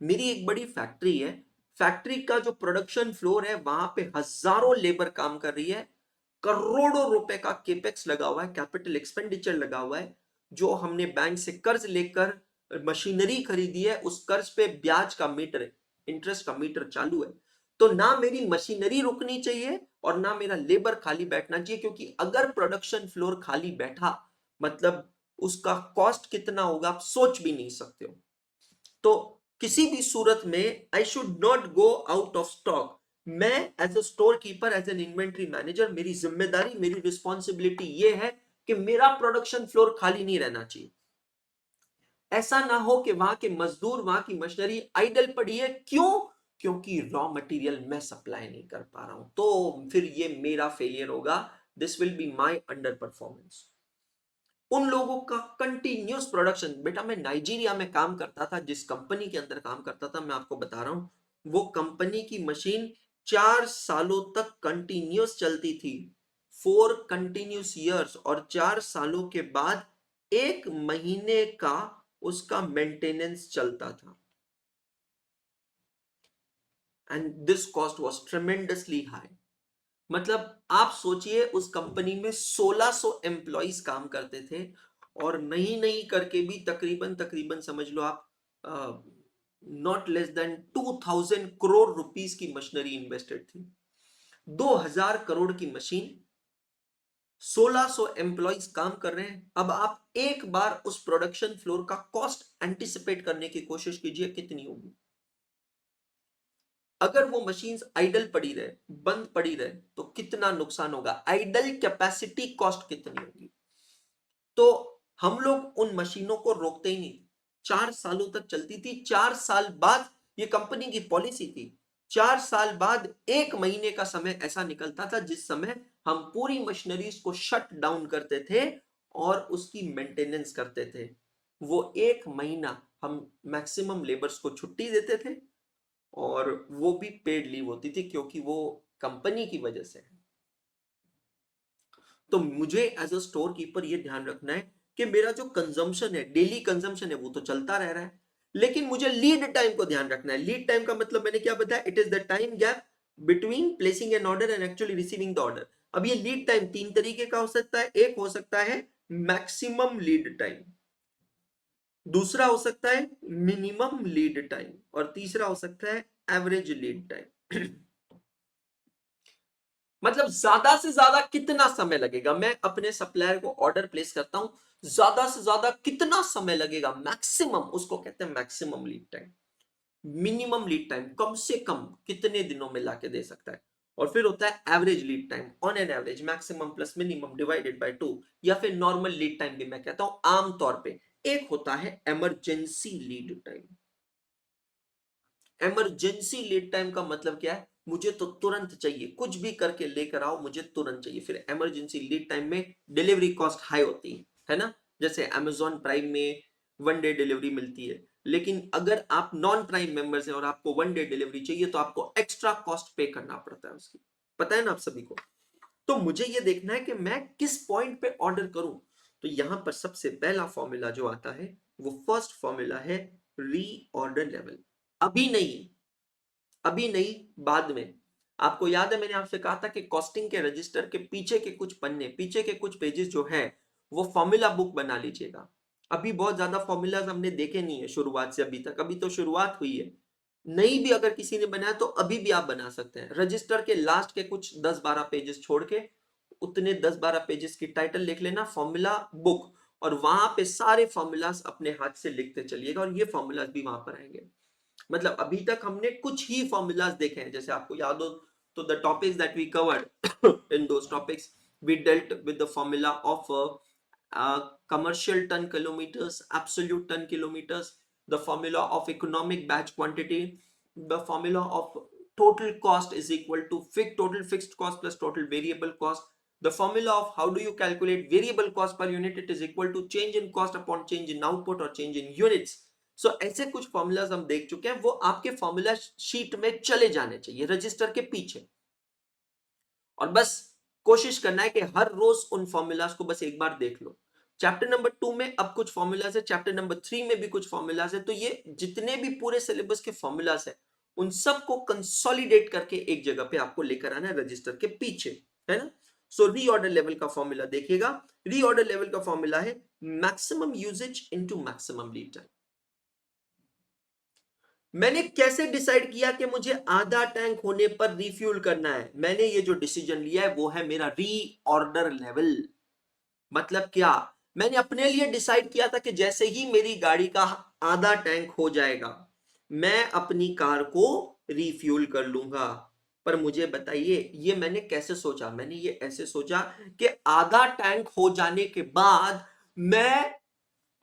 मेरी एक बड़ी फैक्ट्री है, फैक्ट्री का जो प्रोडक्शन फ्लोर है वहां पे हजारों लेबर काम कर रही है, करोड़ों रुपए का केपेक्स लगा हुआ है, कैपिटल एक्सपेंडिचर लगा हुआ है, जो हमने बैंक से कर्ज लेकर मशीनरी खरीदी है, उस कर्ज पे ब्याज का मीटर, इंटरेस्ट का मीटर चालू है। तो ना मेरी मशीनरी रुकनी चाहिए और ना मेरा लेबर खाली बैठना चाहिए, क्योंकि अगर प्रोडक्शन फ्लोर खाली बैठा, मतलब उसका कॉस्ट कितना होगा आप सोच भी नहीं सकते हो। तो किसी भी सूरत में I should not go out of stock. मैं as a store keeper, as an inventory manager, मेरी जिम्मेदारी, मेरी रिस्पॉन्सिबिलिटी ये है कि मेरा प्रोडक्शन फ्लोर खाली नहीं रहना चाहिए। ऐसा ना हो कि वहां के मजदूर, वहां की मशीनरी आइडल पड़ी है। क्यों? क्योंकि रॉ मटेरियल मैं सप्लाई नहीं कर पा रहा हूं, तो फिर ये मेरा फेलियर होगा। This will be my under performance. उन लोगों का कंटिन्यूस प्रोडक्शन, बेटा मैं नाइजीरिया में काम करता था, जिस कंपनी के अंदर काम करता था, मैं आपको बता रहा हूं, वो कंपनी की मशीन 4 सालों तक कंटिन्यूस चलती थी, 4 कंटिन्यूस ईयर्स, और 4 सालों के बाद 1 महीने का उसका मेंटेनेंस चलता था। And this cost was tremendously high. मतलब आप सोचिए, उस कंपनी में 1600 एम्प्लॉइज काम करते थे, और नहीं नहीं करके भी तकरीबन तकरीबन समझ लो आप, not less than 2000 crore rupees की मशीनरी इन्वेस्टेड थी। 2000 करोड़ की मशीन, 1600 एम्प्लॉइज काम कर रहे हैं। अब आप एक बार उस प्रोडक्शन फ्लोर का कॉस्ट एंटिसिपेट करने की कोशिश कीजिए, कितनी होगी। अगर वो मशीन्स आइडल पड़ी रहे, बंद पड़ी रहे, तो कितना नुकसान होगा, आइडल कैपेसिटी कॉस्ट कितनी होगी। तो हम लोग उन मशीनों को रोकते ही नहीं, 4 सालों तक चलती थी। 4 साल बाद, ये कंपनी की पॉलिसी थी, 4 साल बाद 1 महीने का समय ऐसा निकलता था जिस समय हम पूरी मशीनरीज को शट डाउन करते थे और उसकी मेंटेनेंस करते थे। वो 1 महीना हम मैक्सिमम लेबर्स को छुट्टी देते थे, और वो भी पेड लीव होती थी, क्योंकि वो कंपनी की वजह से है। तो मुझे एज अ स्टोर कीपर ये ध्यान रखना है कि मेरा जो कंजम्पशन है, डेली कंजम्पशन है, वो तो चलता रह रहा है, लेकिन मुझे लीड टाइम को ध्यान रखना है। लीड टाइम का मतलब मैंने क्या बताया, it is the time gap between placing an order and actually receiving the order. अब ये लीड टाइम 3 तरीके का हो सकता है। एक हो सकता है मैक्सिमम लीड टाइम, दूसरा हो सकता है मिनिमम लीड टाइम, और तीसरा हो सकता है एवरेज लीड टाइम। मतलब ज्यादा से ज्यादा कितना समय लगेगा, मैं अपने सप्लायर को ऑर्डर प्लेस करता हूं, ज्यादा से ज्यादा कितना समय लगेगा, मैक्सिमम, उसको कहते हैं maximum lead time. Minimum lead time कम से कम कितने दिनों में लाके दे सकता है। और फिर होता है average lead time, on an average maximum plus minimum divided by 2, या फिर नॉर्मल लीड टाइम भी मैं कहता हूं आमतौर पे। एक होता है emergency lead time. Emergency lead time का मतलब क्या है, मुझे तो तुरंत चाहिए, कुछ भी करके लेकर आओ, मुझे तुरंत चाहिए। फिर इमरजेंसी लीड टाइम में डिलीवरी कॉस्ट हाई होती है ना, जैसे अमेजॉन प्राइम में 1 डे डिलीवरी मिलती है, लेकिन अगर आप नॉन प्राइम मेंबर्स हैं और आपको 1 डे डिलीवरी चाहिए, तो आपको एक्स्ट्रा कॉस्ट पे करना पड़ता है उसकी, पता है ना आप सभी को। तो मुझे ये देखना है कि मैं किस पॉइंट पे ऑर्डर करूं। तो यहां पर सबसे पहला फॉर्मूला जो आता है, वो फर्स्ट फॉर्मूला है री ऑर्डर लेवल। अभी नहीं, अभी नहीं, बाद में। आपको याद है मैंने आपसे कहा था कि कॉस्टिंग के रजिस्टर के पीछे के कुछ पन्ने, पीछे के कुछ पेजेस जो है, वो फॉर्मूला बुक बना लीजिएगा। अभी बहुत ज्यादा फॉर्मूलाज हमने देखे नहीं है शुरुआत से अभी तक, अभी तो शुरुआत हुई है। नहीं भी अगर किसी ने बनाया तो अभी भी आप बना सकते हैं। रजिस्टर के लास्ट के कुछ 10-12 पेजेस छोड़ के, उतने 10-12 पेजेस की टाइटल लिख लेना फॉर्मूला बुक, और वहां पे सारे फॉर्मूलाज अपने हाथ से लिखते चलिएगा, और ये फॉर्मूलाज भी वहां पर आएंगे। मतलब अभी तक हमने कुछ ही फॉर्मूलाज देखे हैं, जैसे आपको याद हो तो the topics that we covered in those topics we dealt with the formula of commercial ton kilometers, absolute ton kilometers, the formula of economic batch quantity, the formula of total cost is equal to total fixed cost plus total variable cost, the formula of how do you calculate variable cost per unit, it is equal to change in cost upon change in output or change in units. So ऐसे कुछ formulas हम देख चुके हैं, वो आपके formula sheet में चले जाने चाहिए रजिस्टर के पीछे, और बस कोशिश करना है कि हर रोज उन फॉर्मूलाज को बस एक बार देख लो। चैप्टर नंबर 2 में अब कुछ फॉर्मूलाज है, चैप्टर नंबर 3 में भी कुछ फॉर्मूलाज है, तो ये जितने भी पूरे सिलेबस के फॉर्मूलाज है उन सबको कंसोलिडेट करके एक जगह पे आपको लेकर आना है रजिस्टर के पीछे, है ना। सो रीऑर्डर लेवल का फॉर्मूला देखिएगा, रीऑर्डर लेवल का फॉर्मूला है maximum usage into maximum lead time. मैंने कैसे डिसाइड किया कि मुझे आधा टैंक होने पर रिफ्यूल करना है? मैंने ये जो डिसीजन लिया है वो है मेरा रीऑर्डर लेवल। मतलब क्या, मैंने अपने लिए डिसाइड किया था कि जैसे ही मेरी गाड़ी का आधा टैंक हो जाएगा मैं अपनी कार को रिफ्यूल कर लूंगा। पर मुझे बताइए ये मैंने कैसे सोचा? मैंने ये ऐसे सोचा कि आधा टैंक हो जाने के बाद मैं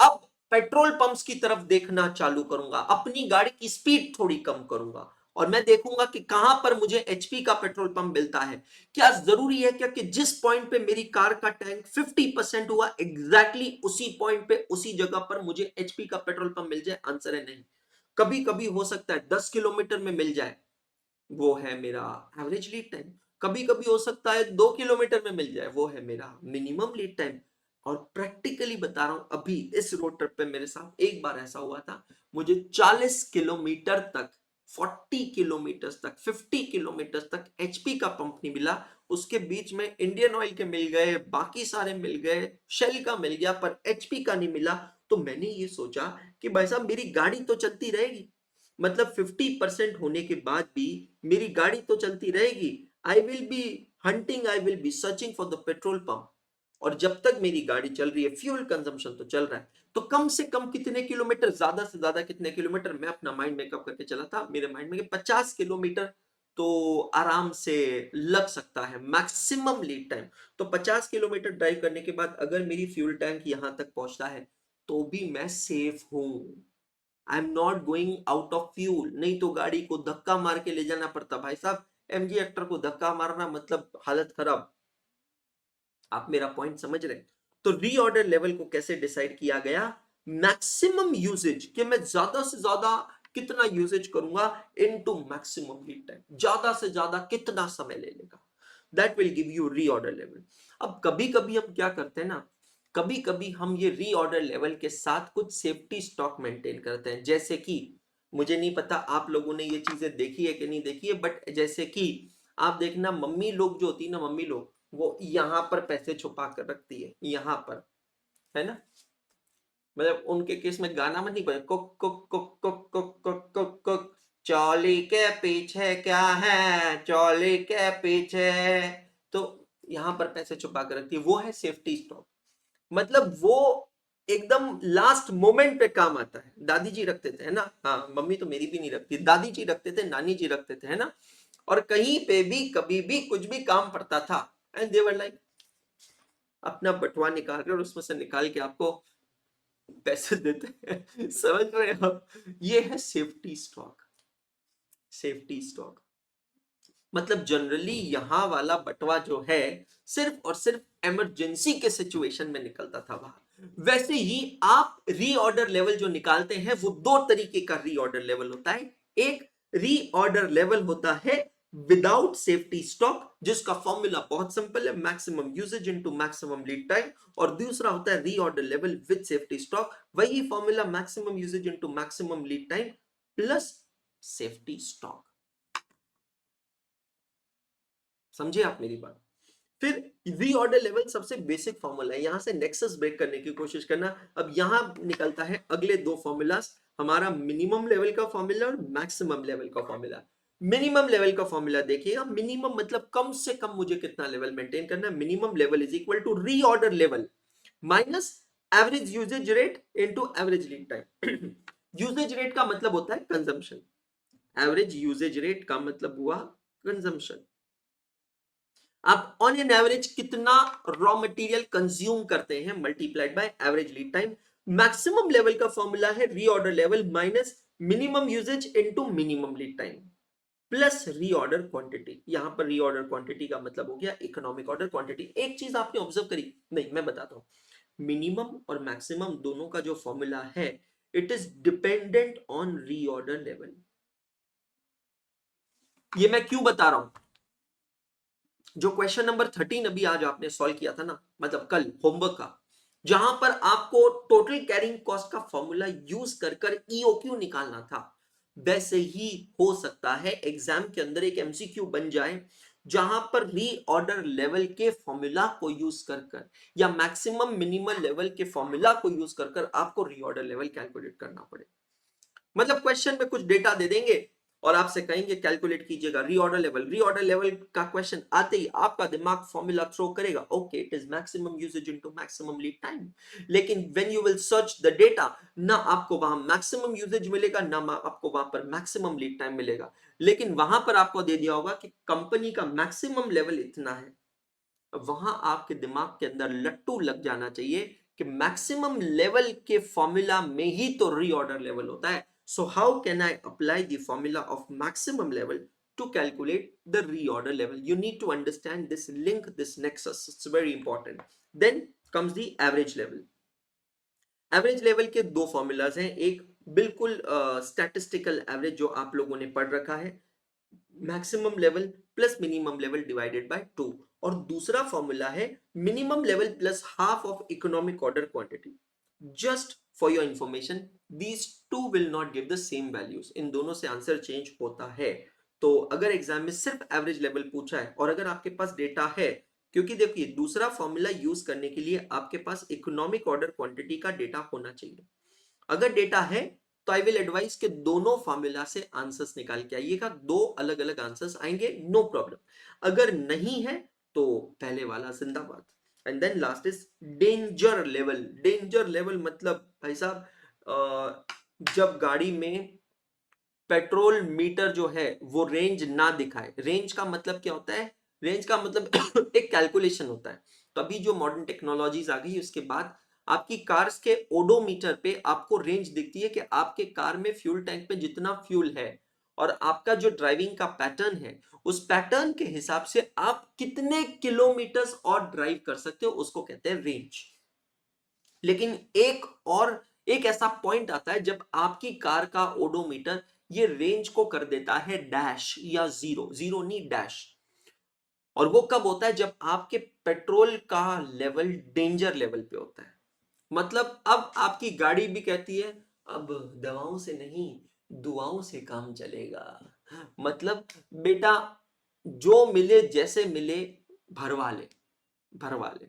अब पेट्रोल पंप्स की तरफ देखना चालू करूंगा, अपनी गाड़ी की स्पीड थोड़ी कम करूंगा और मैं देखूंगा कि कहां पर मुझे एचपी का पेट्रोल पंप मिलता है। क्या जरूरी है क्या कि जिस पॉइंट पे मेरी कार का टैंक 50% हुआ एग्जैक्टली उसी पॉइंट पे उसी जगह पर मुझे एचपी का पेट्रोल पंप मिल जाए? आंसर है नहीं। कभी कभी हो सकता है 10 किलोमीटर में मिल जाए, वो है मेरा एवरेज लीड टाइम। कभी कभी हो सकता है 2 किलोमीटर में मिल जाए, वो है मेरा मिनिमम लीड टाइम। और प्रैक्टिकली बता रहा हूं, अभी इस रोड ट्रिप पे मेरे साथ एक बार ऐसा हुआ था, मुझे 40 किलोमीटर तक, 40 किलोमीटर तक, 50 किलोमीटर तक एचपी का पंप नहीं मिला। उसके बीच में इंडियन ऑयल के मिल गए, बाकी सारे मिल गए, शेल का मिल गया, पर एचपी का नहीं मिला। तो मैंने ये सोचा कि भाई साहब मेरी गाड़ी तो चलती रहेगी, मतलब 50% होने के बाद भी मेरी गाड़ी तो चलती रहेगी। I will be hunting, I will be searching for the petrol pump, और जब तक मेरी गाड़ी चल रही है फ्यूल कंजम्पशन तो चल रहा है। तो कम से कम कितने किलोमीटर, ज्यादा से ज्यादा कितने किलोमीटर, मैं अपना माइंड मेकअप करके चला था, मेरे माइंड में 50 किलोमीटर तो आराम से लग सकता है मैक्सिमम लीड टाइम। तो 50 किलोमीटर ड्राइव करने के बाद अगर मेरी फ्यूल टैंक यहां तक पहुंचता है तो भी मैं सेफ हूं। I am not going out of fuel, नहीं तो गाड़ी को धक्का मार के ले जाना पड़ता भाई साहब। एमजी एक्टर को धक्का मारना मतलब हालत खराब। आप मेरा पॉइंट समझ रहे हैं? तो रीऑर्डर लेवल को कैसे डिसाइड किया गया? मैक्सिमम यूजेज, कि मैं ज्यादा से ज्यादा कितना यूजेज करूंगा इनटू मैक्सिमम लीड टाइम, ज्यादा से ज्यादा कितना समय ले लेगा, that will give you reorder level. अब कभी कभी हम क्या करते हैं ना, कभी कभी हम ये रीऑर्डर लेवल के साथ कुछ सेफ्टी स्टॉक मेंटेन करते हैं। जैसे कि मुझे नहीं पता आप लोगों ने ये चीजें देखी है कि नहीं देखी है, बट जैसे कि आप देखना मम्मी लोग जो होती है ना, मम्मी लोग वो यहाँ पर पैसे छुपा कर रखती है, यहाँ पर, है ना। मतलब उनके केस में गाना मत नहीं पड़े, कुक कुक कुक कुक कुक कुक कुक कुक, चौली के पीछे क्या है, चौली के पीछे, तो यहाँ पर पैसे छुपा कर रखती है, वो है सेफ्टी स्टॉक। मतलब वो एकदम लास्ट मोमेंट पे काम आता है। दादी जी रखते थे, है ना, हाँ मम्मी तो मेरी भी नहीं रखती, दादी जी रखते थे, नानी जी रखते थे, है ना। और कहीं पे भी कभी भी कुछ भी काम पड़ता था एंड दे वर लाइक अपना बटुआ निकाल कर उसमें से निकाल के आपको पैसे देते हैं। समझ रहे हो? ये है सेफ्टी स्टॉक। सेफ्टी स्टॉक मतलब जनरली यहां वाला बटवा जो है सिर्फ और सिर्फ इमरजेंसी के सिचुएशन में निकलता था बाहर। वैसे ही आप रीऑर्डर लेवल जो निकालते हैं वो दो तरीके का रीऑर्डर लेवल होता है। एक रीऑर्डर लेवल होता है विदाउट सेफ्टी स्टॉक, जिसका फॉर्मूला बहुत सिंपल है, maximum usage into maximum lead time. और दूसरा होता है reorder level with safety stock, वही formula maximum usage into maximum lead time plus safety stock. समझे आप मेरी बात? फिर रीऑर्डर लेवल सबसे बेसिक फॉर्मूला है, यहां से नेक्सस ब्रेक करने की कोशिश करना। अब यहां निकलता है अगले दो फॉर्मूलास, हमारा मिनिमम लेवल का फॉर्मूला और मैक्सिमम लेवल का फॉर्मूला। मिनिमम लेवल का फॉर्मूला देखिएगा, मिनिमम मतलब कम से कम मुझे कितना लेवल मेंटेन करना है। Minimum level is equal to reorder level minus average usage rate into average lead time. Usage rate का मतलब होता है कंजम्पशन, एवरेज यूजेज रेट का मतलब हुआ कंजम्पशन। आप ऑन एन एवरेज कितना रॉ मटेरियल कंज्यूम करते हैं multiplied by average lead time. Maximum level का फॉर्मूला है reorder level minus minimum usage into minimum lead time plus reorder quantity. यहां पर रीऑर्डर क्वांटिटी का मतलब हो गया इकोनॉमिक ऑर्डर क्वांटिटी। एक चीज आपने ऑब्जर्व करी नहीं, मैं बताता हूं, मिनिमम और मैक्सिमम दोनों का जो फॉर्मूला है it is dependent on reorder level. ये मैं क्यों बता रहा हूं, जो क्वेश्चन नंबर 13 अभी आज आपने सॉल्व किया था ना, मतलब कल होमवर्क का, जहां पर आपको टोटल कैरिंग कॉस्ट का फॉर्मूला यूज कर कर ईओक्यू निकालना था, वैसे ही हो सकता है एग्जाम के अंदर एक एमसीक्यू बन जाए जहां पर रीऑर्डर लेवल के फॉर्मूला को यूज कर कर या मैक्सिमम मिनिमम लेवल के फॉर्मूला को यूज कर कर आपको रीऑर्डर लेवल कैलकुलेट करना पड़े। मतलब क्वेश्चन में कुछ डेटा दे देंगे और आपसे कहेंगे कैलकुलेट कीजिएगा रीऑर्डर लेवल। रीऑर्डर लेवल का क्वेश्चन आते ही आपका दिमाग फॉर्मूला थ्रो करेगा, okay it is maximum usage into maximum lead time. लेकिन when you will search the data, ना आपको वहां मैक्सिमम यूसेज मिलेगा ना आपको वहां पर मैक्सिमम लीड टाइम मिलेगा। लेकिन वहां पर आपको दे दिया होगा कि कंपनी का मैक्सिमम लेवल इतना है, वहां आपके दिमाग के अंदर लट्टू लग जाना चाहिए कि मैक्सिमम लेवल के फॉर्मूला में ही तो रीऑर्डर लेवल होता है। So how can I apply the formula of maximum level to calculate the reorder level? You need to understand this link, this nexus. It's very important. Then comes the average level. Average level के दो formulas हैं, एक बिल्कुल statistical average जो आप लोगों ने पढ़ रखा है, maximum level plus minimum level divided by 2, और दूसरा फॉर्मूला है minimum level plus half of economic order quantity. Just for your information, these two will not give the same values, इन दोनों से आंसर चेंज होता है। तो अगर एग्जाम में सिर्फ एवरेज लेवल पूछा है और अगर आपके पास डेटा है, क्योंकि देखिए दूसरा फॉर्मूला यूज करने के लिए आपके पास इकोनॉमिक ऑर्डर क्वांटिटी का डेटा होना चाहिए। अगर डेटा है तो आई विल एडवाइस के दोनों फॉर्मूला से आंसर्स निकाल के आइएगा, दो अलग अलग आंसर्स आएंगे, नो प्रॉब्लम। अगर नहीं है तो पहले वाला जिंदाबाद। And then last is danger level. Danger level मतलब भाई साहब, जब गाड़ी में पेट्रोल मीटर जो है वो रेंज ना दिखाए। रेंज का मतलब क्या होता है, रेंज का मतलब एक कैलकुलेशन होता है। तो अभी जो मॉडर्न टेक्नोलॉजीज आ गई उसके बाद आपकी कार्स के ओडोमीटर पे आपको रेंज दिखती है कि आपके कार में फ्यूल टैंक में जितना फ्यूल है और आपका जो ड्राइविंग का पैटर्न है उस पैटर्न के हिसाब से आप कितने किलोमीटर्स और ड्राइव कर सकते हो, उसको कहते हैं रेंज। लेकिन एक ऐसा पॉइंट आता है जब आपकी कार का ओडोमीटर ये रेंज को कर देता है डैश या जीरो, जीरो नहीं डैश। और वो कब होता है, जब आपके पेट्रोल का लेवल डेंजर लेवल पे होता है। मतलब अब आपकी गाड़ी भी कहती है अब दवाओं से नहीं दुआओं से काम चलेगा। मतलब बेटा जो मिले जैसे मिले भरवा ले, भरवा ले,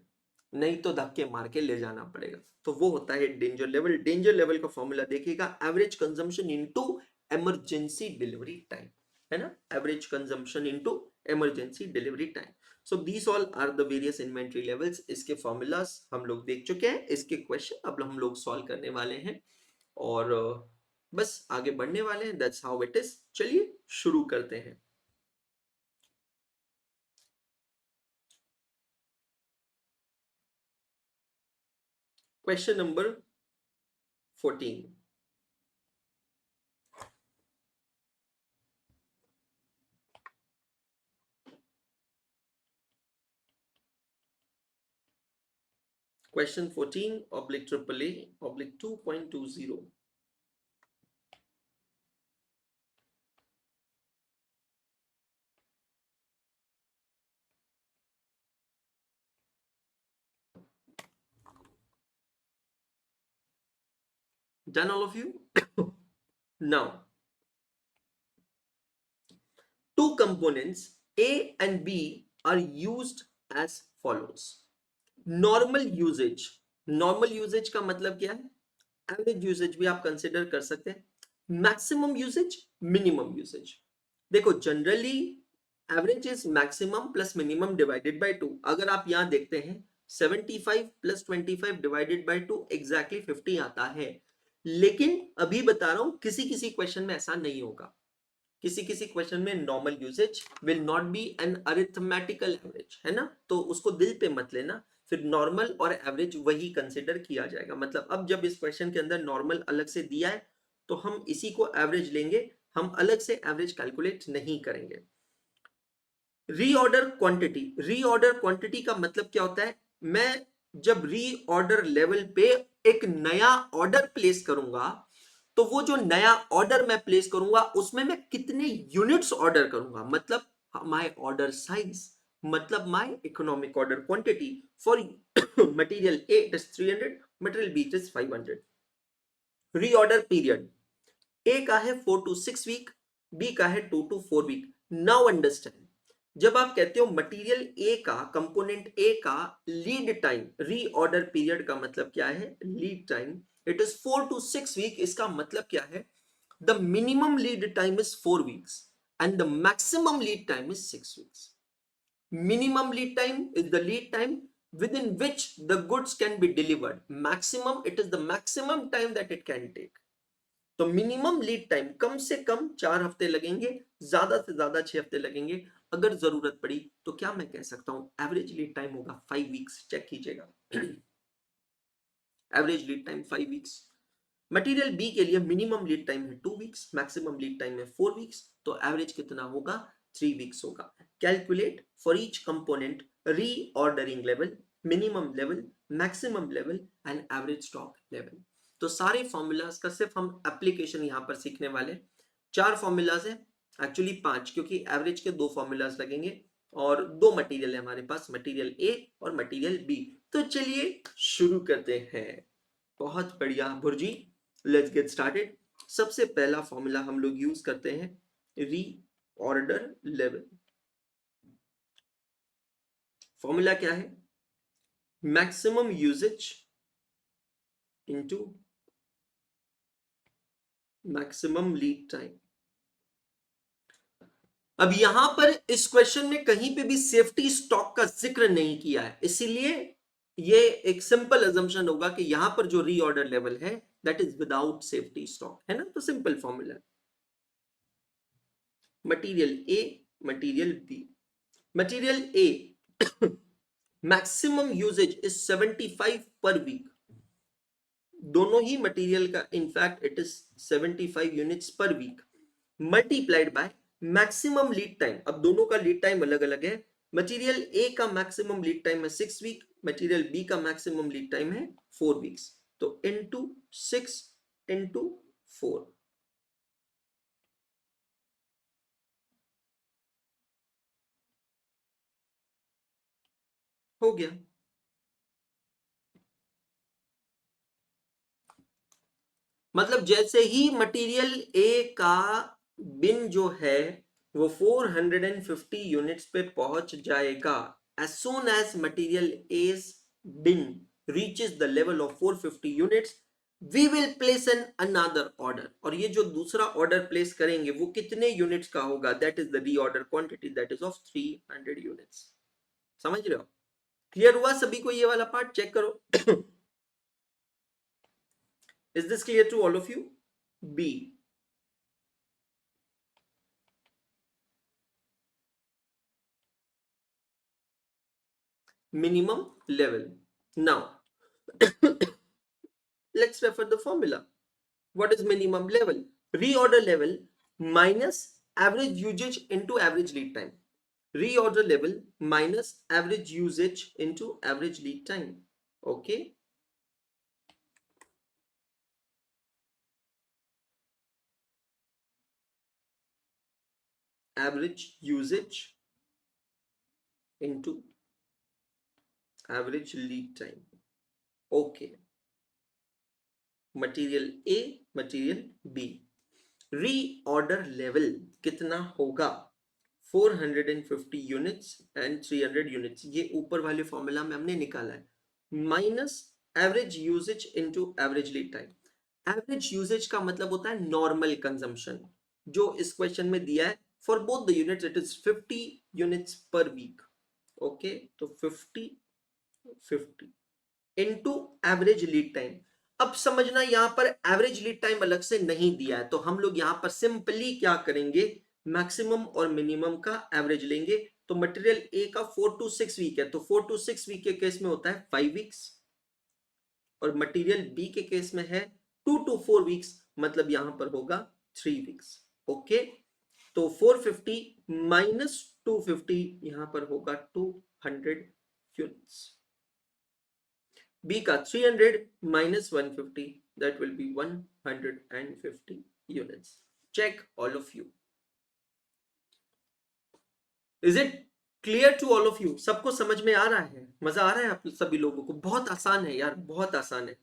नहीं तो धक्के मार के ले जाना पड़ेगा। तो वो होता है डेंजर लेवल। डेंजर लेवल का फॉर्मूला देखिएगा, average consumption into emergency delivery time, है ना, average consumption into emergency delivery time. So these all are the various inventory levels. इसके फॉर्मूलाज हम लोग देख चुके हैं, इसके क्वेश्चन अब हम लोग सॉल्व करने वाले हैं और बस आगे बढ़ने वाले हैं। That's how it is. चलिए शुरू करते हैं। Question number 14। Question 14 oblique triple A oblique 2.20. Done all of you? Now, two components A and B are used as follows. Normal usage. Normal usage का मतलब क्या है? एवरेज यूसेज भी आप कंसिडर कर सकते हैं, मैक्सिमम यूसेज, मिनिमम यूसेज। देखो generally average is maximum plus minimum divided by 2। अगर आप यहां देखते हैं 75 प्लस 25 डिवाइडेड बाय 2 एग्जैक्टली 50 आता है। लेकिन अभी बता रहा हूं किसी किसी क्वेश्चन में ऐसा नहीं होगा, किसी किसी क्वेश्चन में normal usage will not be an arithmetical average, है ना, तो उसको दिल पे मत लेना, फिर नॉर्मल और एवरेज वही कंसिडर किया जाएगा। मतलब अब जब इस क्वेश्चन के अंदर नॉर्मल अलग से दिया है तो हम इसी को एवरेज लेंगे, हम अलग से एवरेज कैलकुलेट नहीं करेंगे। रीऑर्डर क्वांटिटी, रीऑर्डर क्वांटिटी का मतलब क्या होता है, मैं जब रीऑर्डर लेवल पे एक नया ऑर्डर प्लेस करूंगा तो वो जो नया ऑर्डर मैं प्लेस करूंगा उसमें मैं कितने यूनिट्स ऑर्डर करूंगा, मतलब माय ऑर्डर साइज, मतलब my economic order quantity. For material A it is 300, material B it is 500। Reorder period, A का है 4 to 6 वीक, बी का है 2 to 4 वीक। नाउ अंडरस्टैंड, जब आप कहते हो मटेरियल ए का, कंपोनेंट ए का लीड टाइम, रीऑर्डर पीरियड का मतलब क्या है, lead time it is 4 to 6 week. इसका मतलब क्या है, the minimum lead time is 4 weeks and the maximum lead time is 6 weeks. Minimum lead time is the lead time within which the goods can be delivered. Maximum, it is the maximum time that it can take. तो minimum lead time कम से कम 4 हफ्ते लगेंगे, ज्यादा से ज्यादा 6 हफ्ते लगेंगे। अगर जरूरत पड़ी तो क्या मैं कह सकता हूं एवरेज लीड टाइम होगा 5 वीक्स, चेक कीजिएगा। Average lead time 5 weeks. Material B के लिए मिनिमम लीड टाइम है 2 वीक्स, मैक्सिमम लीड टाइम है 4 वीक्स, तो एवरेज कितना होगा, 3 वीक्स होगा। Calculate for each component reordering level, minimum level, maximum level and average stock level. तो सारे फॉर्मूलाज का सिर्फ हम एप्लीकेशन यहां पर सीखने वाले। 4 फॉर्मूलाज है, एक्चुअली 5, क्योंकि एवरेज के 2 फॉर्मूलाज लगेंगे और 2 मटेरियल है हमारे पास, मटेरियल ए और मटेरियल बी। तो चलिए शुरू करते हैं। बहुत बढ़िया भुर्जी, लेट्स गेट स्टार्टेड। सबसे पहला फॉर्मूला हम लोग यूज करते हैं, री ऑर्डर लेवल। फॉर्मूला क्या है, maximum usage into maximum lead time. अब यहां पर इस क्वेश्चन में कहीं पे भी सेफ्टी स्टॉक का जिक्र नहीं किया है, इसीलिए ये एक सिंपल अजम्पशन होगा कि यहां पर जो रीऑर्डर लेवल है that is without safety stock, है ना। तो simple formula, material A, material B. Material A maximum usage is 75 per week, दोनों ही मटेरियल का, in fact it is 75 units per week, multiplied by maximum lead time. अब दोनों का लीड टाइम अलग अलग है, मटेरियल ए का मैक्सिमम लीड टाइम है 6 वीक, मटेरियल बी का मैक्सिमम लीड टाइम है 4 वीक्स, तो इनटू 6 इनटू 4। हो गया। मतलब जैसे ही मटेरियल ए का बिन जो है वो 450 यूनिट्स पे पहुंच जाएगा, as soon as material A's bin reaches the level of 450 units we will place an another order। और ये जो दूसरा ऑर्डर प्लेस करेंगे वो कितने यूनिट्स का होगा, that is the reorder quantity, that is of 300 units. समझ रहे हो, क्लियर हुआ सभी को, ये वाला पार्ट चेक करो। Is this clear to all of you? B, minimum level. Now, let's refer the formula. What is minimum level? Reorder level minus average usage into average lead time. Reorder level minus average usage into average lead time. Okay. Average usage into average lead time. Okay. Material A, material B. Reorder level कितना होगा, 450 units and 300 units, ये ऊपर वाले formula में हमने निकाला है, minus average usage into average lead time. Average usage का मतलब होता है नॉर्मल कंजम्पशन, जो इस क्वेश्चन में दिया है for both the units it is 50 units per week. Okay, तो 50 50 इनटू एवरेज लीड टाइम। अब समझना यहां पर एवरेज लीड टाइम अलग से नहीं दिया है, तो हम लोग यहां पर सिंपली क्या करेंगे, मैक्सिमम और मिनिमम का एवरेज लेंगे। तो मटेरियल ए का 4 to 6 वीक है, तो 4 to 6 वीक के केस में होता है 5 वीक्स, और मटेरियल बी के केस में है 2 to 4 वीक्स, मतलब यहां पर होगा 3 वीक्स। ओके, तो 450 माइनस 250 यहां पर होगा 200 यूनिट्स। बी का 300 minus 150, that will be 150 units. Check all of you. Is it clear to all of you? सबको समझ में आ रहा है, मजा आ रहा है आप सभी लोगों को? बहुत आसान है यार, बहुत आसान है।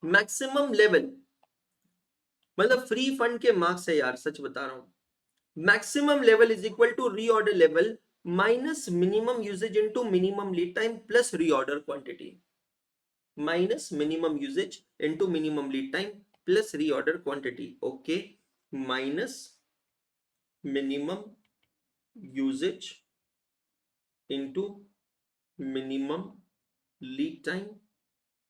मैक्सिमम लेवल मतलब फ्री फंड के मार्क्स है यार, सच बता रहा हूं। Maximum level is equal to reorder level minus minimum usage into minimum lead time plus reorder quantity, minus minimum usage into minimum lead time plus reorder quantity. Okay, minus minimum usage into minimum lead time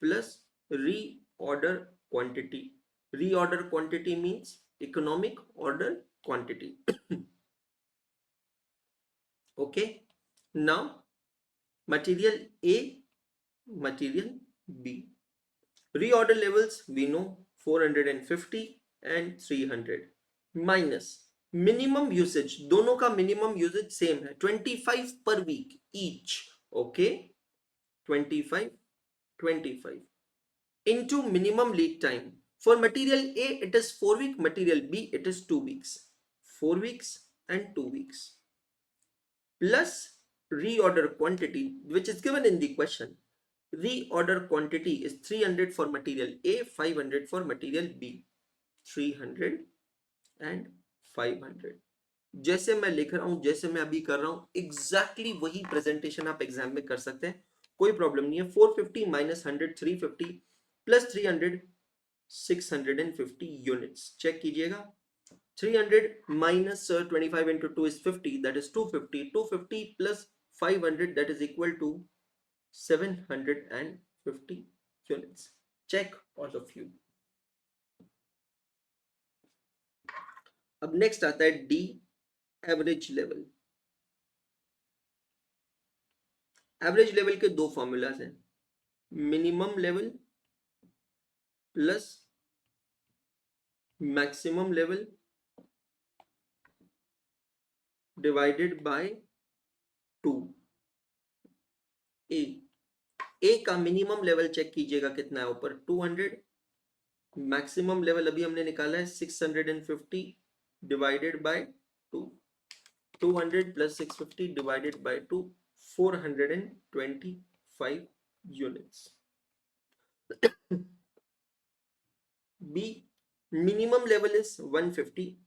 plus reorder quantity. Reorder quantity means economic order quantity. Okay, now material A, material B. Reorder levels we know 450 and 300 minus minimum usage, दोनों का minimum usage same है 25 per week each. Okay, 25 25 into minimum lead time. For material A it is 4 week, material B it is 2 weeks, 4 weeks and 2 weeks plus reorder quantity which is given in the question. Reorder quantity is 300 for material A, 500 for material B. 300 and 500. जैसे मैं लिख रहा हूं, जैसे मैं अभी कर रहा हूं, एग्जैक्टली वही प्रेजेंटेशन आप एग्जाम में कर सकते हैं, कोई प्रॉब्लम नहीं है। 450 माइनस 100 350 प्लस 300 650 यूनिट्स। चेक कीजिएगा, 300 minus 25 into 2 is 50, that is 250, 250 plus 500 that is equal to 750 units. Check all of you. अब नेक्स्ट आता है D, average level. Average level के दो फॉर्मूलाज हैं, minimum level plus maximum level divided by 2। ए का minimum level check कीजिएगा कितना है, ऊपर 200, मैक्सिमम लेवल अभी हमने निकाला है 650 divided by 2, 200 plus 650 divided by 2, 425 units. B, minimum level is 150,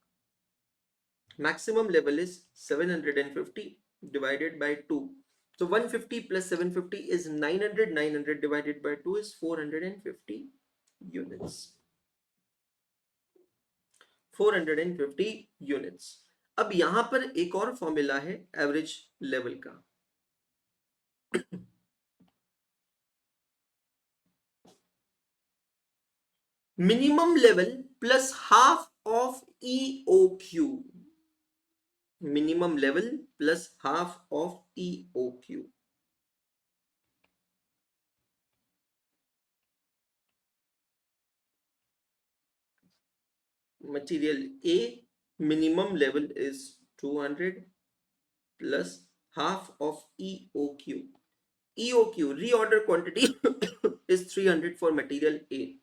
maximum level is 750 divided by 2. So 150 plus 750 is 900, 900 divided by 2 is 450 units. 450 units. अब यहां पर एक और फॉर्मूला है एवरेज लेवल का, minimum level plus half of EOQ, minimum level plus half of EOQ। Material A minimum level is 200 plus half of EOQ. EOQ reorder quantity is 300 for material A,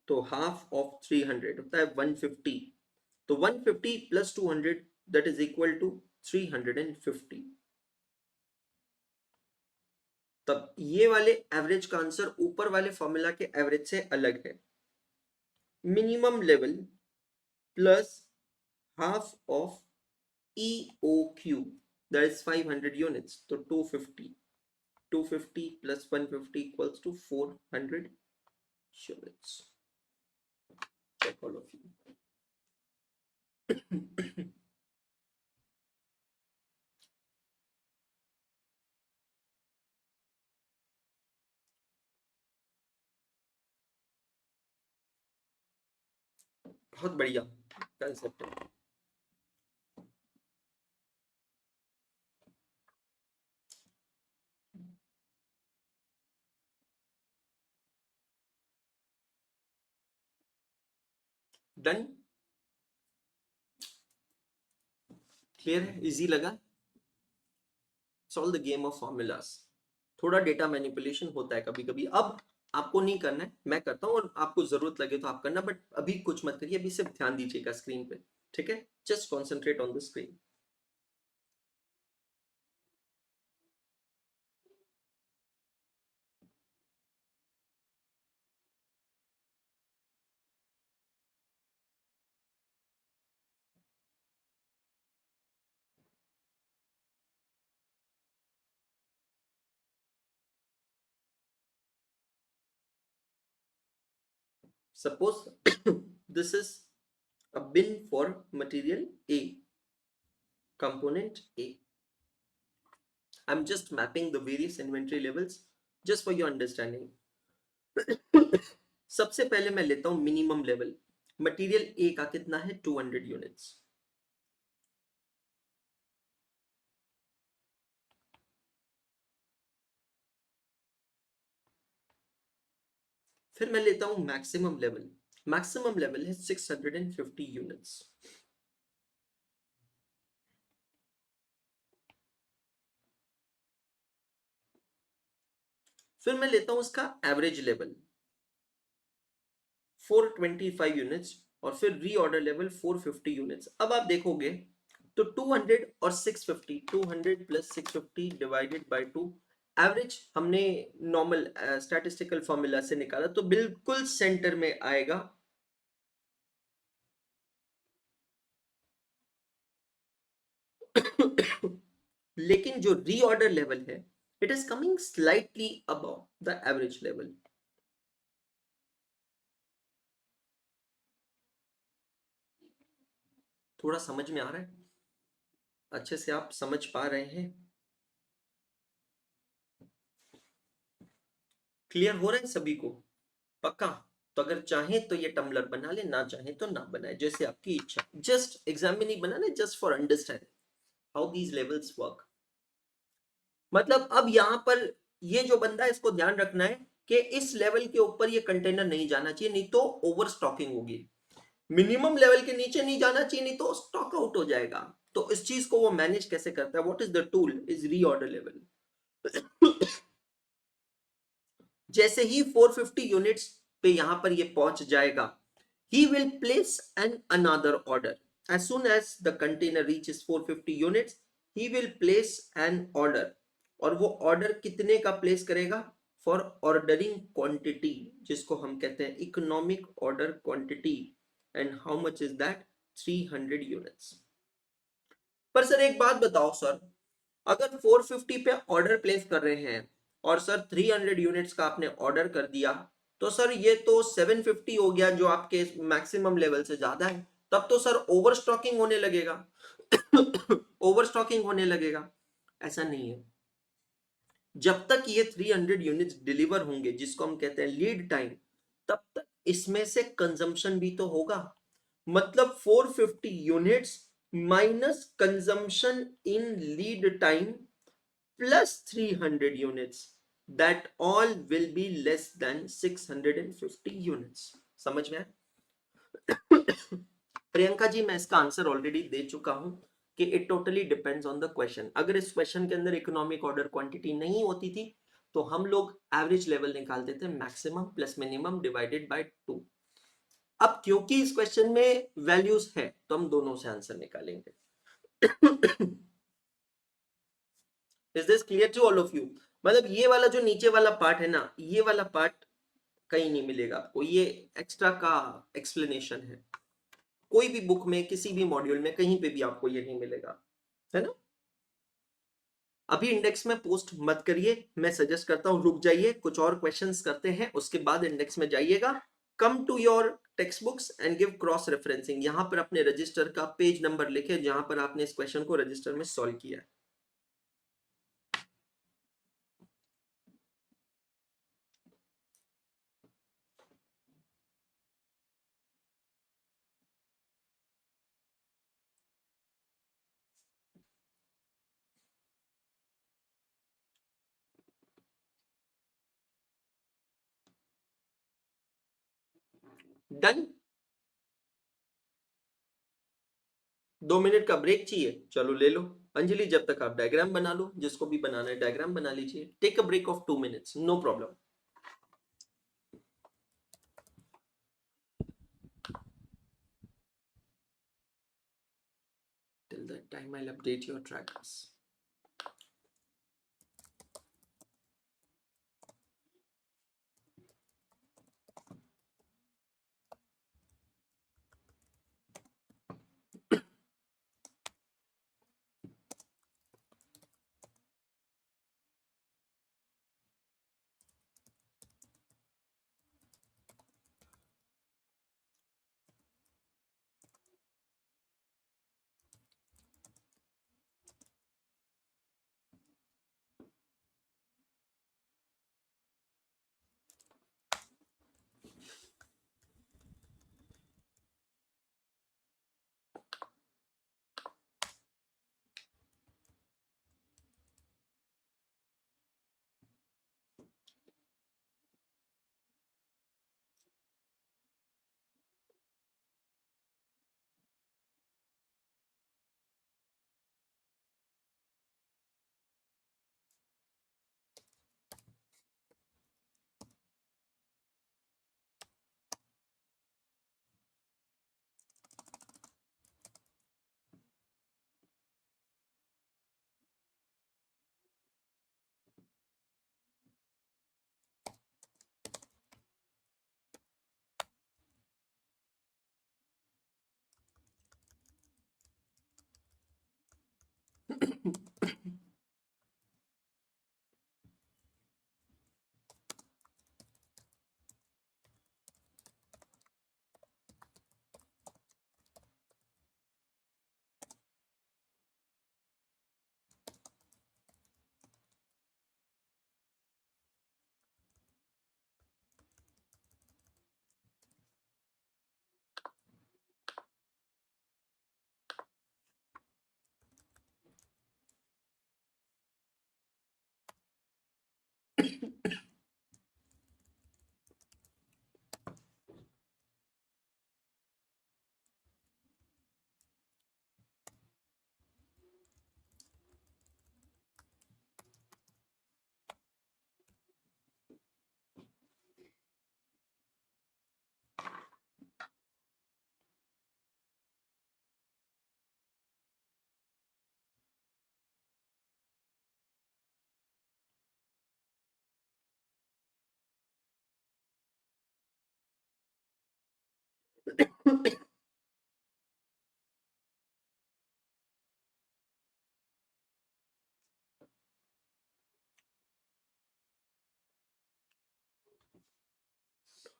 तो half of 300 होता है 150, तो 150 plus 200 that is equal to 350। तब ये वाले average का answer ऊपर वाले फॉर्मूला के एवरेज से अलग है। Minimum level plus half of EOQ that is 500 units, तो 250 plus 150 equals to 400 units. Check all of you. बहुत बढ़िया कंसेप्ट है. डन. क्लियर है? इजी लगा? It's all the game of formulas. थोड़ा डेटा मैनिपुलेशन होता है कभी कभी. अब आपको नहीं करना है, मैं करता हूँ, और आपको जरूरत लगे तो आप करना, बट अभी कुछ मत करिए, अभी सिर्फ ध्यान दीजिएगा स्क्रीन पे. ठीक है? Just concentrate on the screen. Suppose this is a bin for material A, component A. I'm just mapping the various inventory levels just for your understanding. सबसे पहले मैं लेता हूं मिनिमम लेवल. मटेरियल ए का कितना है? 200 यूनिट्स. फिर मैं लेता हूं मैक्सिमम लेवल. मैक्सिमम लेवल है 650 यूनिट्स. फिर मैं लेता हूं उसका एवरेज लेवल 425 यूनिट्स, और फिर रीऑर्डर लेवल 450 यूनिट्स. अब आप देखोगे तो 200 और 650, 200 प्लस 650 डिवाइडेड बाय 2, एवरेज हमने नॉर्मल स्टैटिस्टिकल फॉर्मूला से निकाला तो बिल्कुल सेंटर में आएगा. लेकिन जो रीऑर्डर लेवल है, it is coming slightly above the average level. थोड़ा समझ में आ रहा है? अच्छे से आप समझ पा रहे हैं? क्लियर हो रहा है सभी को? पक्का? तो अगर चाहे तो ये टम्बलर बना ले, ना चाहे तो ना बनाए, जैसे आपकी इच्छा. जस्ट एग्जाम में नहीं बनाना, just for understanding how these levels work. मतलब अब यहां पर ये जो बंदा है, इसको ध्यान रखना है कि इस लेवल के ऊपर ये कंटेनर नहीं जाना चाहिए, नहीं तो ओवर स्टॉकिंग होगी. मिनिमम लेवल के नीचे नहीं जाना चाहिए, नहीं तो स्टॉक आउट हो जाएगा. तो इस चीज को वो मैनेज कैसे करता है? What is the tool? Is reorder level. जैसे ही 450 यूनिट्स पे यहां पर ये पहुंच जाएगा, he will place an another order. As soon as the container reaches 450 units, he will place an order. और वो ऑर्डर कितने का प्लेस करेगा? फॉर ऑर्डरिंग क्वांटिटी, जिसको हम कहते हैं economic order quantity. And how much is that? 300 units. पर सर एक बात बताओ सर, अगर 450 पे ऑर्डर प्लेस कर रहे हैं और सर 300 यूनिट्स का आपने ऑर्डर कर दिया, तो सर ये तो 750 हो गया, जो आपके मैक्सिमम लेवल से ज्यादा है. तब तो सर ओवर स्टॉकिंग होने लगेगा. ओवर स्टॉकिंग होने लगेगा. ऐसा नहीं है. जब तक ये 300 यूनिट्स डिलीवर होंगे, जिसको हम कहते हैं लीड टाइम, तब तक इसमें से कंजम्पशन भी तो होगा. मतलब 450 units minus consumption in lead time plus 300 units, that all will be less than 650 units. समझ में आया? प्रियंका जी, मैं इसका आंसर ऑलरेडी दे चुका हूं कि it totally depends on the question. अगर इस क्वेश्चन के अंदर इकोनॉमिक ऑर्डर क्वांटिटी नहीं होती थी तो हम लोग एवरेज लेवल निकालते थे, maximum plus minimum divided by 2. अब क्योंकि इस क्वेश्चन में वैल्यूज है तो हम दोनों से आंसर निकालेंगे. Is this clear to all of you? मतलब ये वाला जो नीचे वाला पार्ट है ना, ये वाला पार्ट कहीं नहीं मिलेगा आपको. ये एक्स्ट्रा का एक्सप्लेनेशन है. कोई भी बुक में, किसी भी मॉड्यूल में, कहीं पे भी आपको ये नहीं मिलेगा, है ना? अभी इंडेक्स में पोस्ट मत करिए, मैं सजेस्ट करता हूं रुक जाइए, कुछ और क्वेश्चंस करते हैं, उसके बाद इंडेक्स में जाइएगा। Come to your text books and give cross referencing. यहां पर अपने रजिस्टर का पेज नंबर लिखे जहां पर आपने इस क्वेश्चन को रजिस्टर में सॉल्व किया है। डन। 2 मिनट का ब्रेक चाहिए, चलो ले लो। अंजलि जब तक आप डायग्राम बना लो, जिसको भी बनाना है डायग्राम बना लीजिए। Take a break of 2 minutes, no problem. Till that time, I'll update your trackers.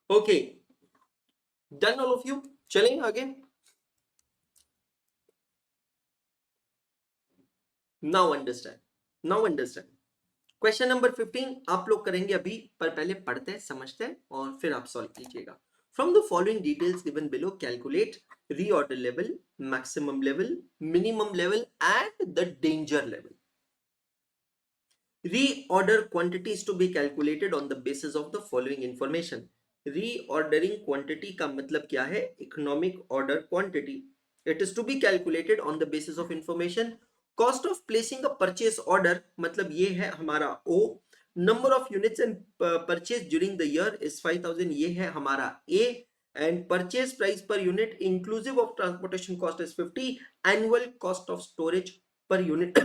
Okay, done all of you? चलें आगे। Now understand. Now understand. Question number 15 आप लोग करेंगे अभी, पर पहले पढ़ते हैं, समझते हैं, और फिर आप सॉल्व कीजिएगा। From the following details given below calculate reorder level, maximum level, minimum level and the danger level. Reorder quantity is to be calculated on the basis of the following information. Reordering quantity का मतलब क्या है? Economic order quantity. It is to be calculated on the basis of information. Cost of placing a purchase order मतलब ये है हमारा O. Number of units and purchase during the year is 5000, ये है हमारा A. And purchase price per unit inclusive of transportation cost is 50. Annual cost of storage per unit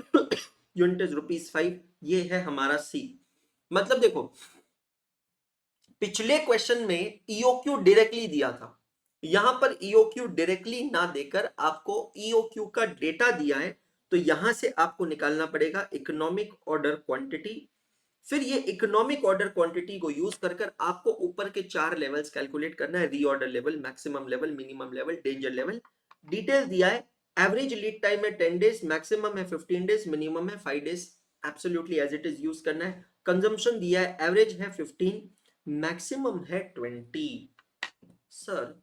unit is ₹5, ये है हमारा सी। मतलब देखो, पिछले क्वेश्चन में ईओक्यू डायरेक्टली दिया था, यहां पर ईओक्यू डायरेक्टली ना देकर आपको ईओक्यू का डेटा दिया है, तो यहां से आपको निकालना पड़ेगा इकोनॉमिक ऑर्डर क्वांटिटी। फिर ये इकोनॉमिक ऑर्डर क्वांटिटी को यूज कर कर आपको ऊपर के 4 लेवल्स कैलकुलेट करना है, reorder level, maximum level, minimum level, danger level. Detail दिया है, एवरेज लीड टाइम है 10 डेज, मैक्सिमम है 15 डेज, मिनिमम है 5 days, absolutely as it is use करना है। कंजम्पशन दिया है, एवरेज है 15, मैक्सिमम है 20। सर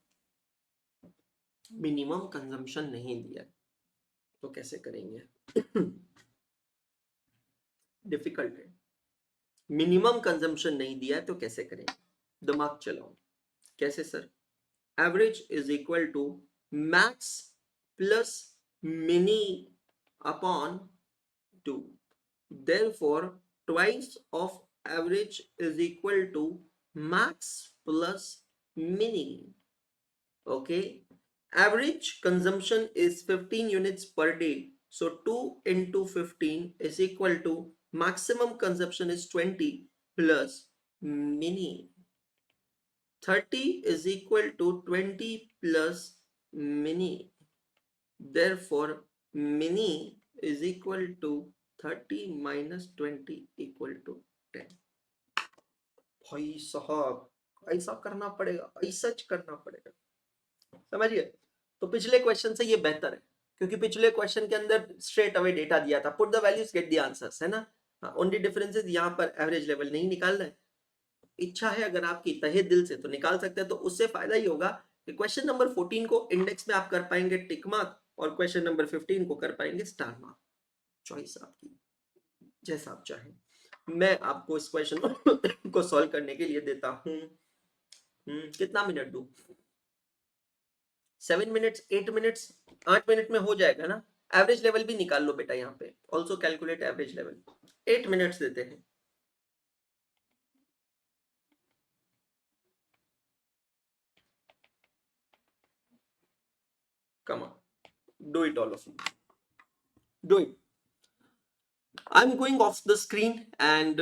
मिनिमम कंजम्पशन नहीं दिया तो कैसे करेंगे? डिफिकल्ट है। मिनिमम कंजम्पशन नहीं दिया तो कैसे करेंगे? दिमाग चलाओ। कैसे sir? Average is equal to max plus mini upon 2। therefore twice of average is equal to max plus mini. Okay, average consumption is 15 units per day, so 2 into 15 is equal to maximum consumption is 20 plus mini 30 is equal to 20 plus mini. Therefore mini is equal to 30 minus 20 equal to 10। भाई साहब ऐसा करना पड़ेगा, ऐसा करना पड़ेगा, समझिए। तो पिछले क्वेश्चन से ये बेहतर है, क्योंकि पिछले क्वेश्चन के अंदर स्ट्रेट अवे डेटा दिया था, put the values get the answers, है ना। ओनली डिफरेंस इज यहाँ पर एवरेज लेवल नहीं निकालना है। इच्छा है अगर आपकी तहे दिल से तो निकाल सकते हैं, तो उससे फायदा ही होगा कि क्वेश्चन नंबर 14 को इंडेक्स में आप कर पाएंगे टिक मार्क, और क्वेश्चन नंबर 15 को कर पाएंगे स्टार मार्क। चॉइस आपकी, जैसा आप चाहें। मैं आपको इस क्वेश्चन को सॉल्व करने के लिए देता हूं कितना मिनट दूं? 7 मिनट्स, 8 मिनट्स, 8 मिनट में हो जाएगा ना। एवरेज लेवल भी निकाल लो बेटा, यहाँ पे also calculate average level. 8 minutes देते हैं। Come on, do it all of you. Do it. I'm going off the screen and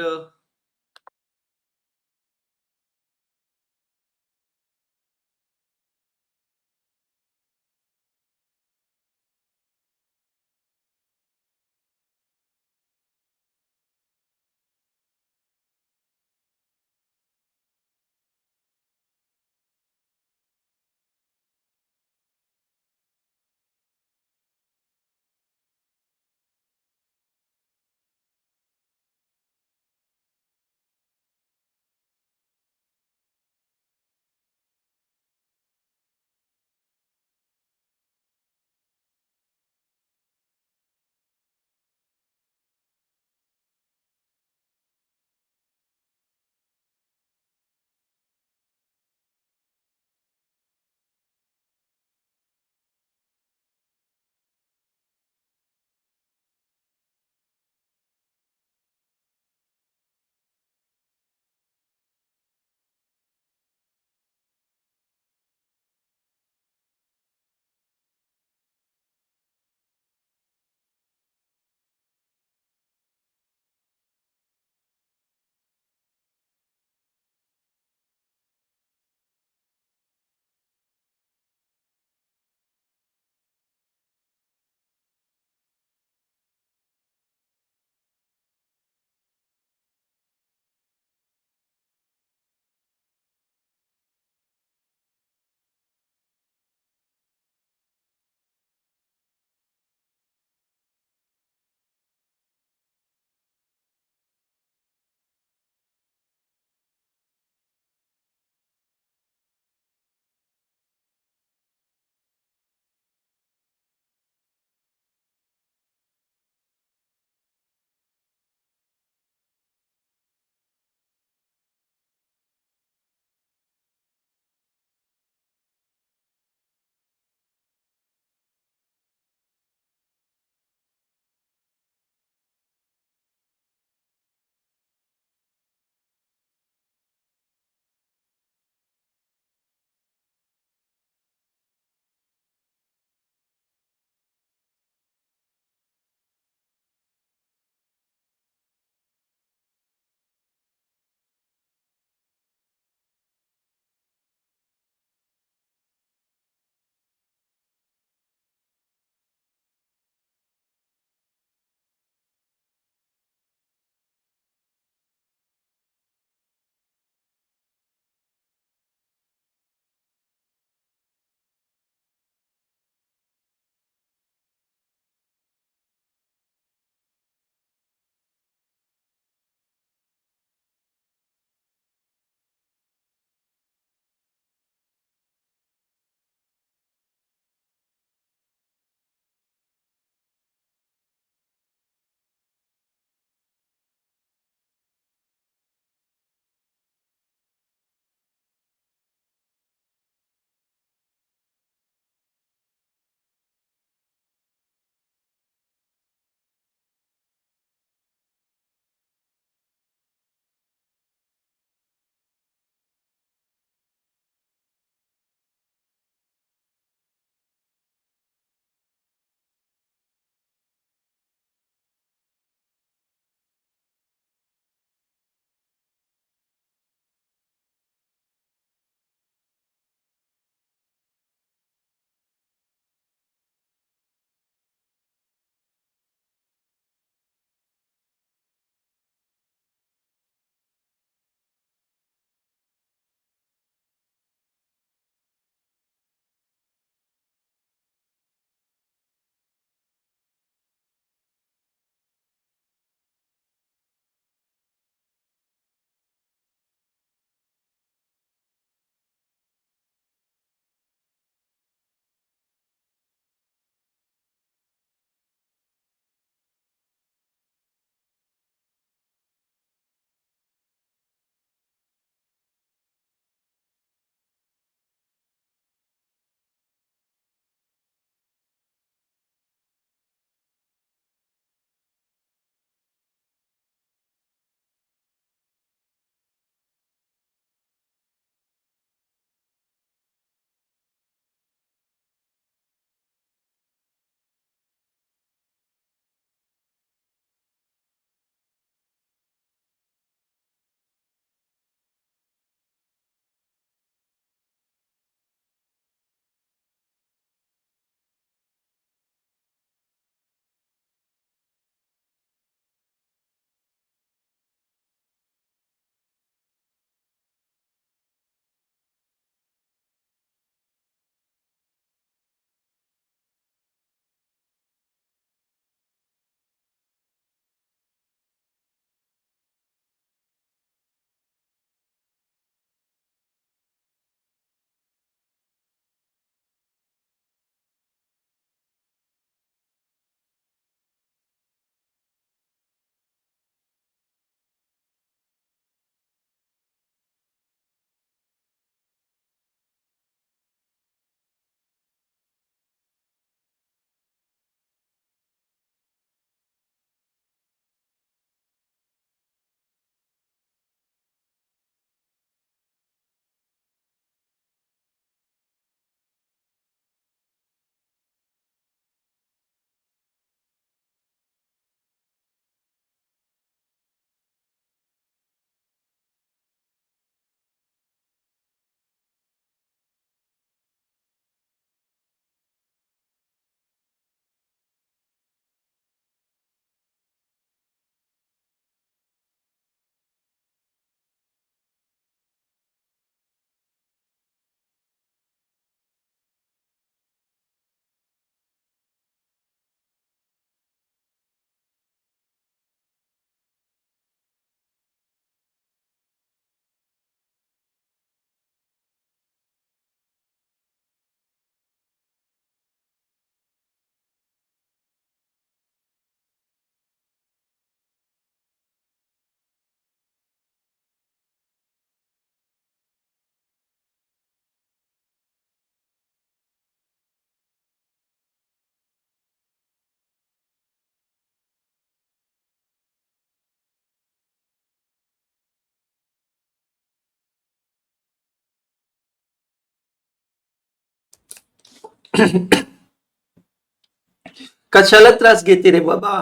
कशाला त्रास घेते रे बाबा?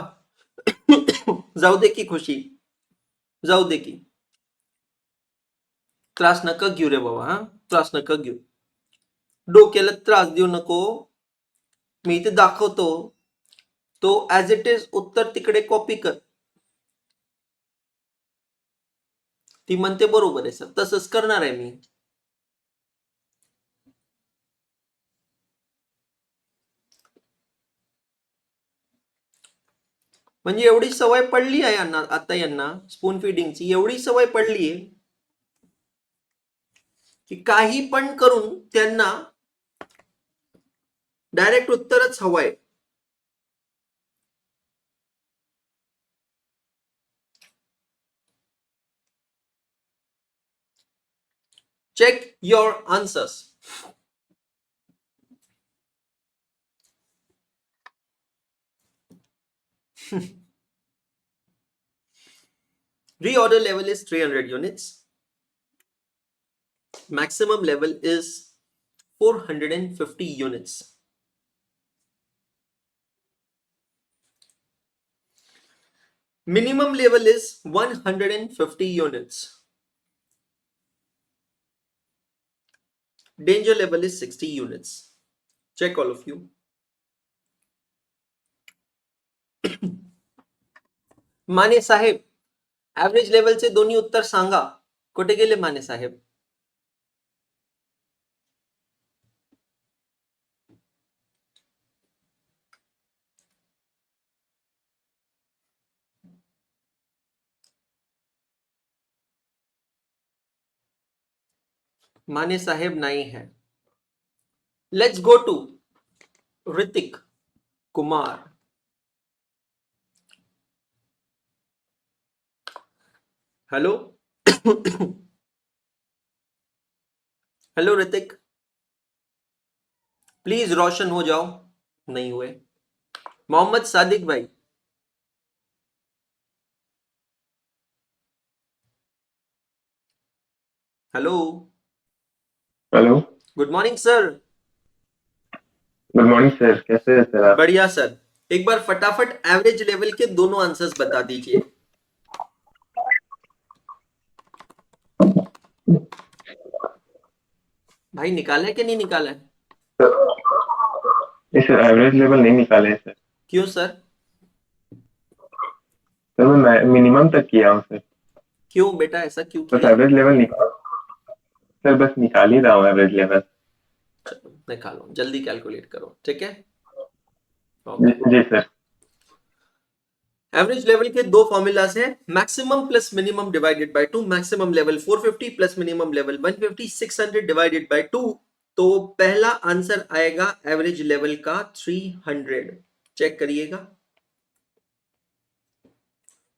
जाऊ दे की खुशी, जाऊ दे की. त्रास नका घेऊ रे बाबा. हा, त्रास नका घेऊ, डोक्याला त्रास देऊ नको. मी इथे दाखवतो, तो ऍज इट इज उत्तर तिकडे कॉपी कर. ती म्हणते बरोबर आहे सर, तसंच करणार आहे मी. म्हणजे एवढी सवय पडली आहे यांना, आता यांना स्पून फिडिंगची एवढी सवय पडली आहे की काही पण करून त्यांना डायरेक्ट उत्तरच हवंय. Check your answers. Reorder level is 300 units. Maximum level is 450 units. Minimum level is 150 units. Danger level is 60 units. Check all of you. माने साहेब, ऍव्हरेज लेवलचे दोन्ही उत्तर सांगा. कुठे गेले माने साहेब? माने साहेब नहीं है. Let's go to Hrithik Kumar. Hello. Hello Hrithik, please रोशन हो जाओ. नहीं हुए. मोहम्मद सादिक भाई. Hello. Hello. Good morning sir. Good morning sir, कैसे हैं सर आप? बढ़िया सर. एक बार फटाफट एवरेज लेवल के दोनों आंसर्स बता दीजिए. भाई निकाला है कि नहीं निकाला है? नहीं सर, एवरेज लेवल नहीं निकाले हैं सर. क्यों सर? सर मैं मिनिमम तक किया हूँ सर. क्यों बेटा, ऐसा क्यों बस किया? एवरेज लेवल निकाल सर, बस निकाल ही रहा हूँ एवरेज लेवल. चलो निकालो, जल्दी कैलकुलेट करो. ठीक है. जी सर. एवरेज लेवल के दो फॉर्मूलाज है, maximum plus minimum divided by 2. Maximum level 450 plus minimum level 150. 600 divided by 2. तो पहला आंसर आएगा एवरेज लेवल का 300. चेक करिएगा.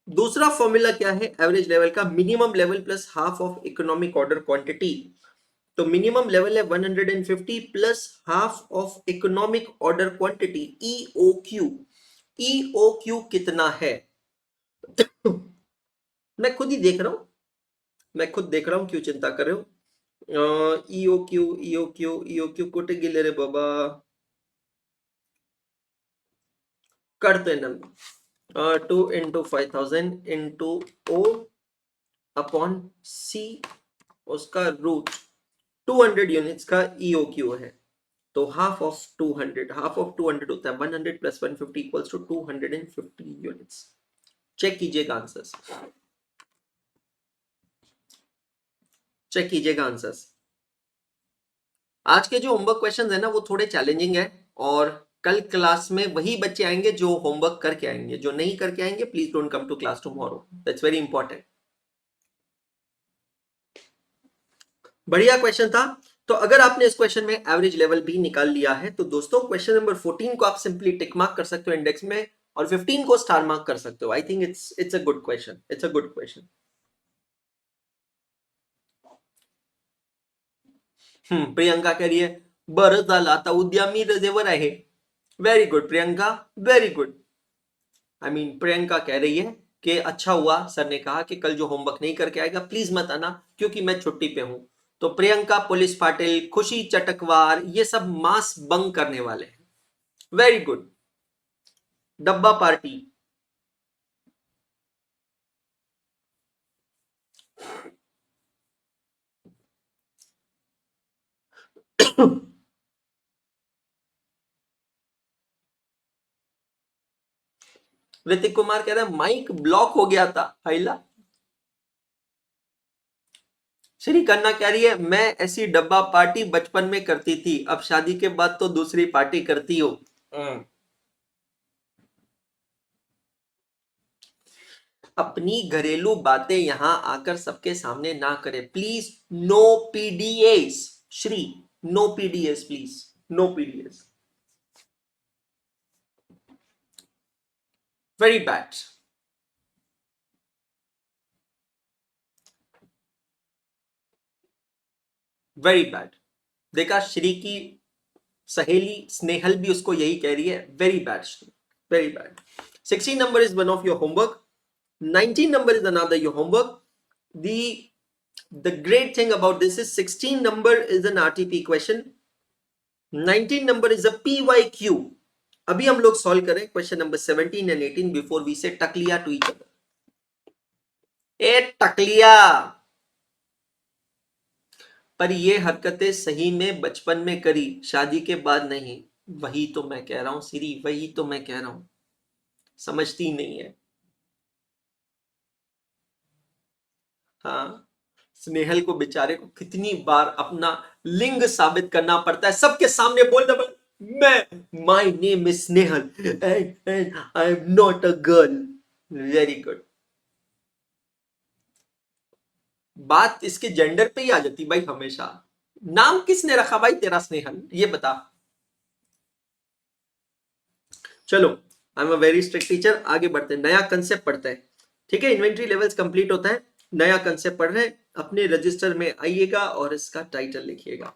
दूसरा फॉर्मूला क्या है एवरेज लेवल का? Minimum level plus half of economic order quantity. तो मिनिमम लेवल है 150 plus half of economic order quantity EOQ. EOQ कितना है? मैं खुद ही देख रहा हूं, मैं खुद देख रहा हूं, क्यों चिंता कर रहे हो? EOQ कोटे गेले रे बाबा. करते हैं ना. 2 into 5000 into O upon C, उसका रूट 200 यूनिट्स का EOQ है. तो हाफ ऑफ 200 होता है 100 plus 150 equals to 250 units. Check कीजिएगा आंसर्स. चेक कीजिएगा आंसर्स. आज के जो होमवर्क क्वेश्चंस है ना वो थोड़े चैलेंजिंग है, और कल क्लास में वही बच्चे आएंगे जो होमवर्क करके आएंगे. जो नहीं करके आएंगे please don't come to class tomorrow. That's very important. बढ़िया क्वेश्चन था. तो अगर आपने इस क्वेश्चन में एवरेज लेवल भी निकाल लिया है तो दोस्तों क्वेश्चन नंबर 14 को आप सिंपली टिक मार्क कर सकते हो इंडेक्स में, और 15 को स्टार मार्क कर सकते हो. I think it's a good question. It's a good question. Priyanka कह रही है बरं झालं आता उद्या मी रजेवर आहे. Very good Priyanka, very good. I mean Priyanka कह रही है कि अच्छा हुआ सर ने कहा कि कल जो होमवर्क नहीं करके आएगा प्लीज मत आना क्योंकि मैं छुट्टी पे हूं. तो प्रियंका पुलिस पाटिल, खुशी चटकवार, ये सब मास बंक करने वाले हैं। Very good. डब्बा पार्टी, ऋतिक कुमार कह रहा है माइक ब्लॉक हो गया था। हाइला। श्री कन्ना कह रही है मैं ऐसी डब्बा पार्टी बचपन में करती थी, अब शादी के बाद तो दूसरी पार्टी करती हो। अपनी घरेलू बातें यहां आकर सबके सामने ना करें please. No PDS Shri, no PDS please, no PDS. Very bad. Very bad. देखा, श्री की सहेली स्नेहल भी उसको यही कह रही है। Very bad, very bad. 16 number is one of your homework. 19 number is another your homework. The great thing about this is 16 number is an RTP question. 19 number is a PYQ. अभी हम लोग सॉल्व करें question number 17 and 18 before we say टकलिया to each other. ए टकलिया, पर ये हरकतें सही में बचपन में करी, शादी के बाद नहीं। वही तो मैं कह रहा हूं सिरी, वही तो मैं कह रहा हूं, समझती नहीं है। हाँ, स्नेहल को बेचारे को कितनी बार अपना लिंग साबित करना पड़ता है, सबके सामने बोलना पड़ता है, मैं, my name is Snehal and I am not a girl. Very good. बात इसके जेंडर पे ही आ जाती भाई हमेशा। नाम किसने रखा भाई तेरा स्नेहल, ये बता। चलो, I am a very strict teacher, आगे बढ़ते हैं, नया कंसेप्ट पढ़ते हैं। ठीक है, इन्वेंट्री लेवल्स कंप्लीट होता है, नया कंसेप्ट पढ़ रहे हैं। अपने रजिस्टर में आइएगा और इसका टाइटल लिखिएगा।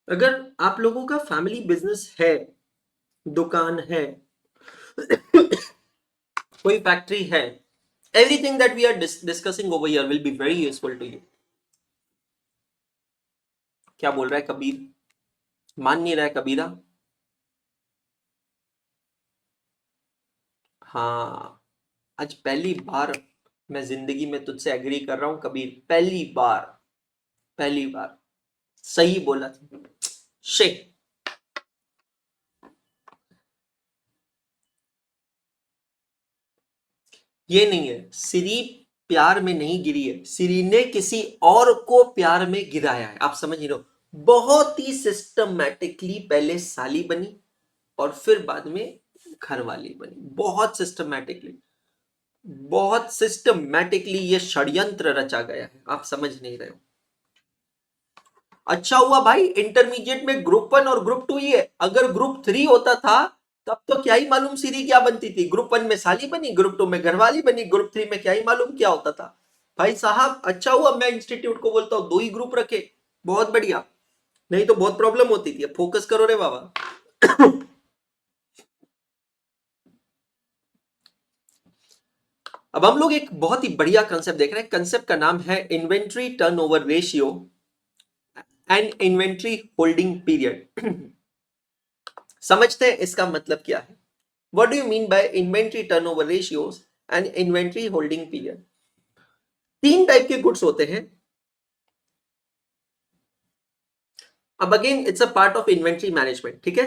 अगर आप लोगों का फैमिली बिजनेस है, दुकान है, कोई फैक्ट्री है, everything that we are discussing over here will be very useful to you. क्या बोल रहा है कबीर, मान नहीं रहा है कबीरा। हाँ, आज पहली बार मैं जिंदगी में तुझसे एग्री कर रहा हूं कबीर, पहली बार, पहली बार सही बोला था। शे, ये नहीं है, सिरी प्यार में नहीं गिरी है, सिरी ने किसी और को प्यार में गिराया है। आप समझ रहे हो, बहुत ही सिस्टमैटिकली पहले साली बनी और फिर बाद में घरवाली बनी, बहुत सिस्टमैटिकली, बहुत सिस्टमैटिकली ये षड्यंत्र रचा गया है, आप समझ नहीं रहे हो। अच्छा हुआ भाई इंटरमीडिएट में ग्रुप 1 और ग्रुप 2 ही है, अगर ग्रुप 3 होता था तब तो क्या ही मालूम सीरी क्या बनती थी। ग्रुप 1 में साली बनी, ग्रुप 2 में घरवाली बनी, ग्रुप 3 में क्या ही मालूम क्या होता था। भाई साहब, अच्छा हुआ मैं इंस्टीट्यूट को बोलता हूं 2 ही ग्रुप रखे, बहुत बढ़िया, नहीं तो बहुत प्रॉब्लम होती थी। फोकस करो रे बाबा। अब हम लोग एक बहुत ही बढ़िया कंसेप्ट देख रहे हैं, कंसेप्ट का नाम है inventory turnover ratio and inventory holding period. समझते हैं इसका मतलब क्या है। What do you mean by inventory turnover ratios and inventory holding period? 3 type के गुड्स होते हैं। अब again it's a part of inventory management, ठीक है।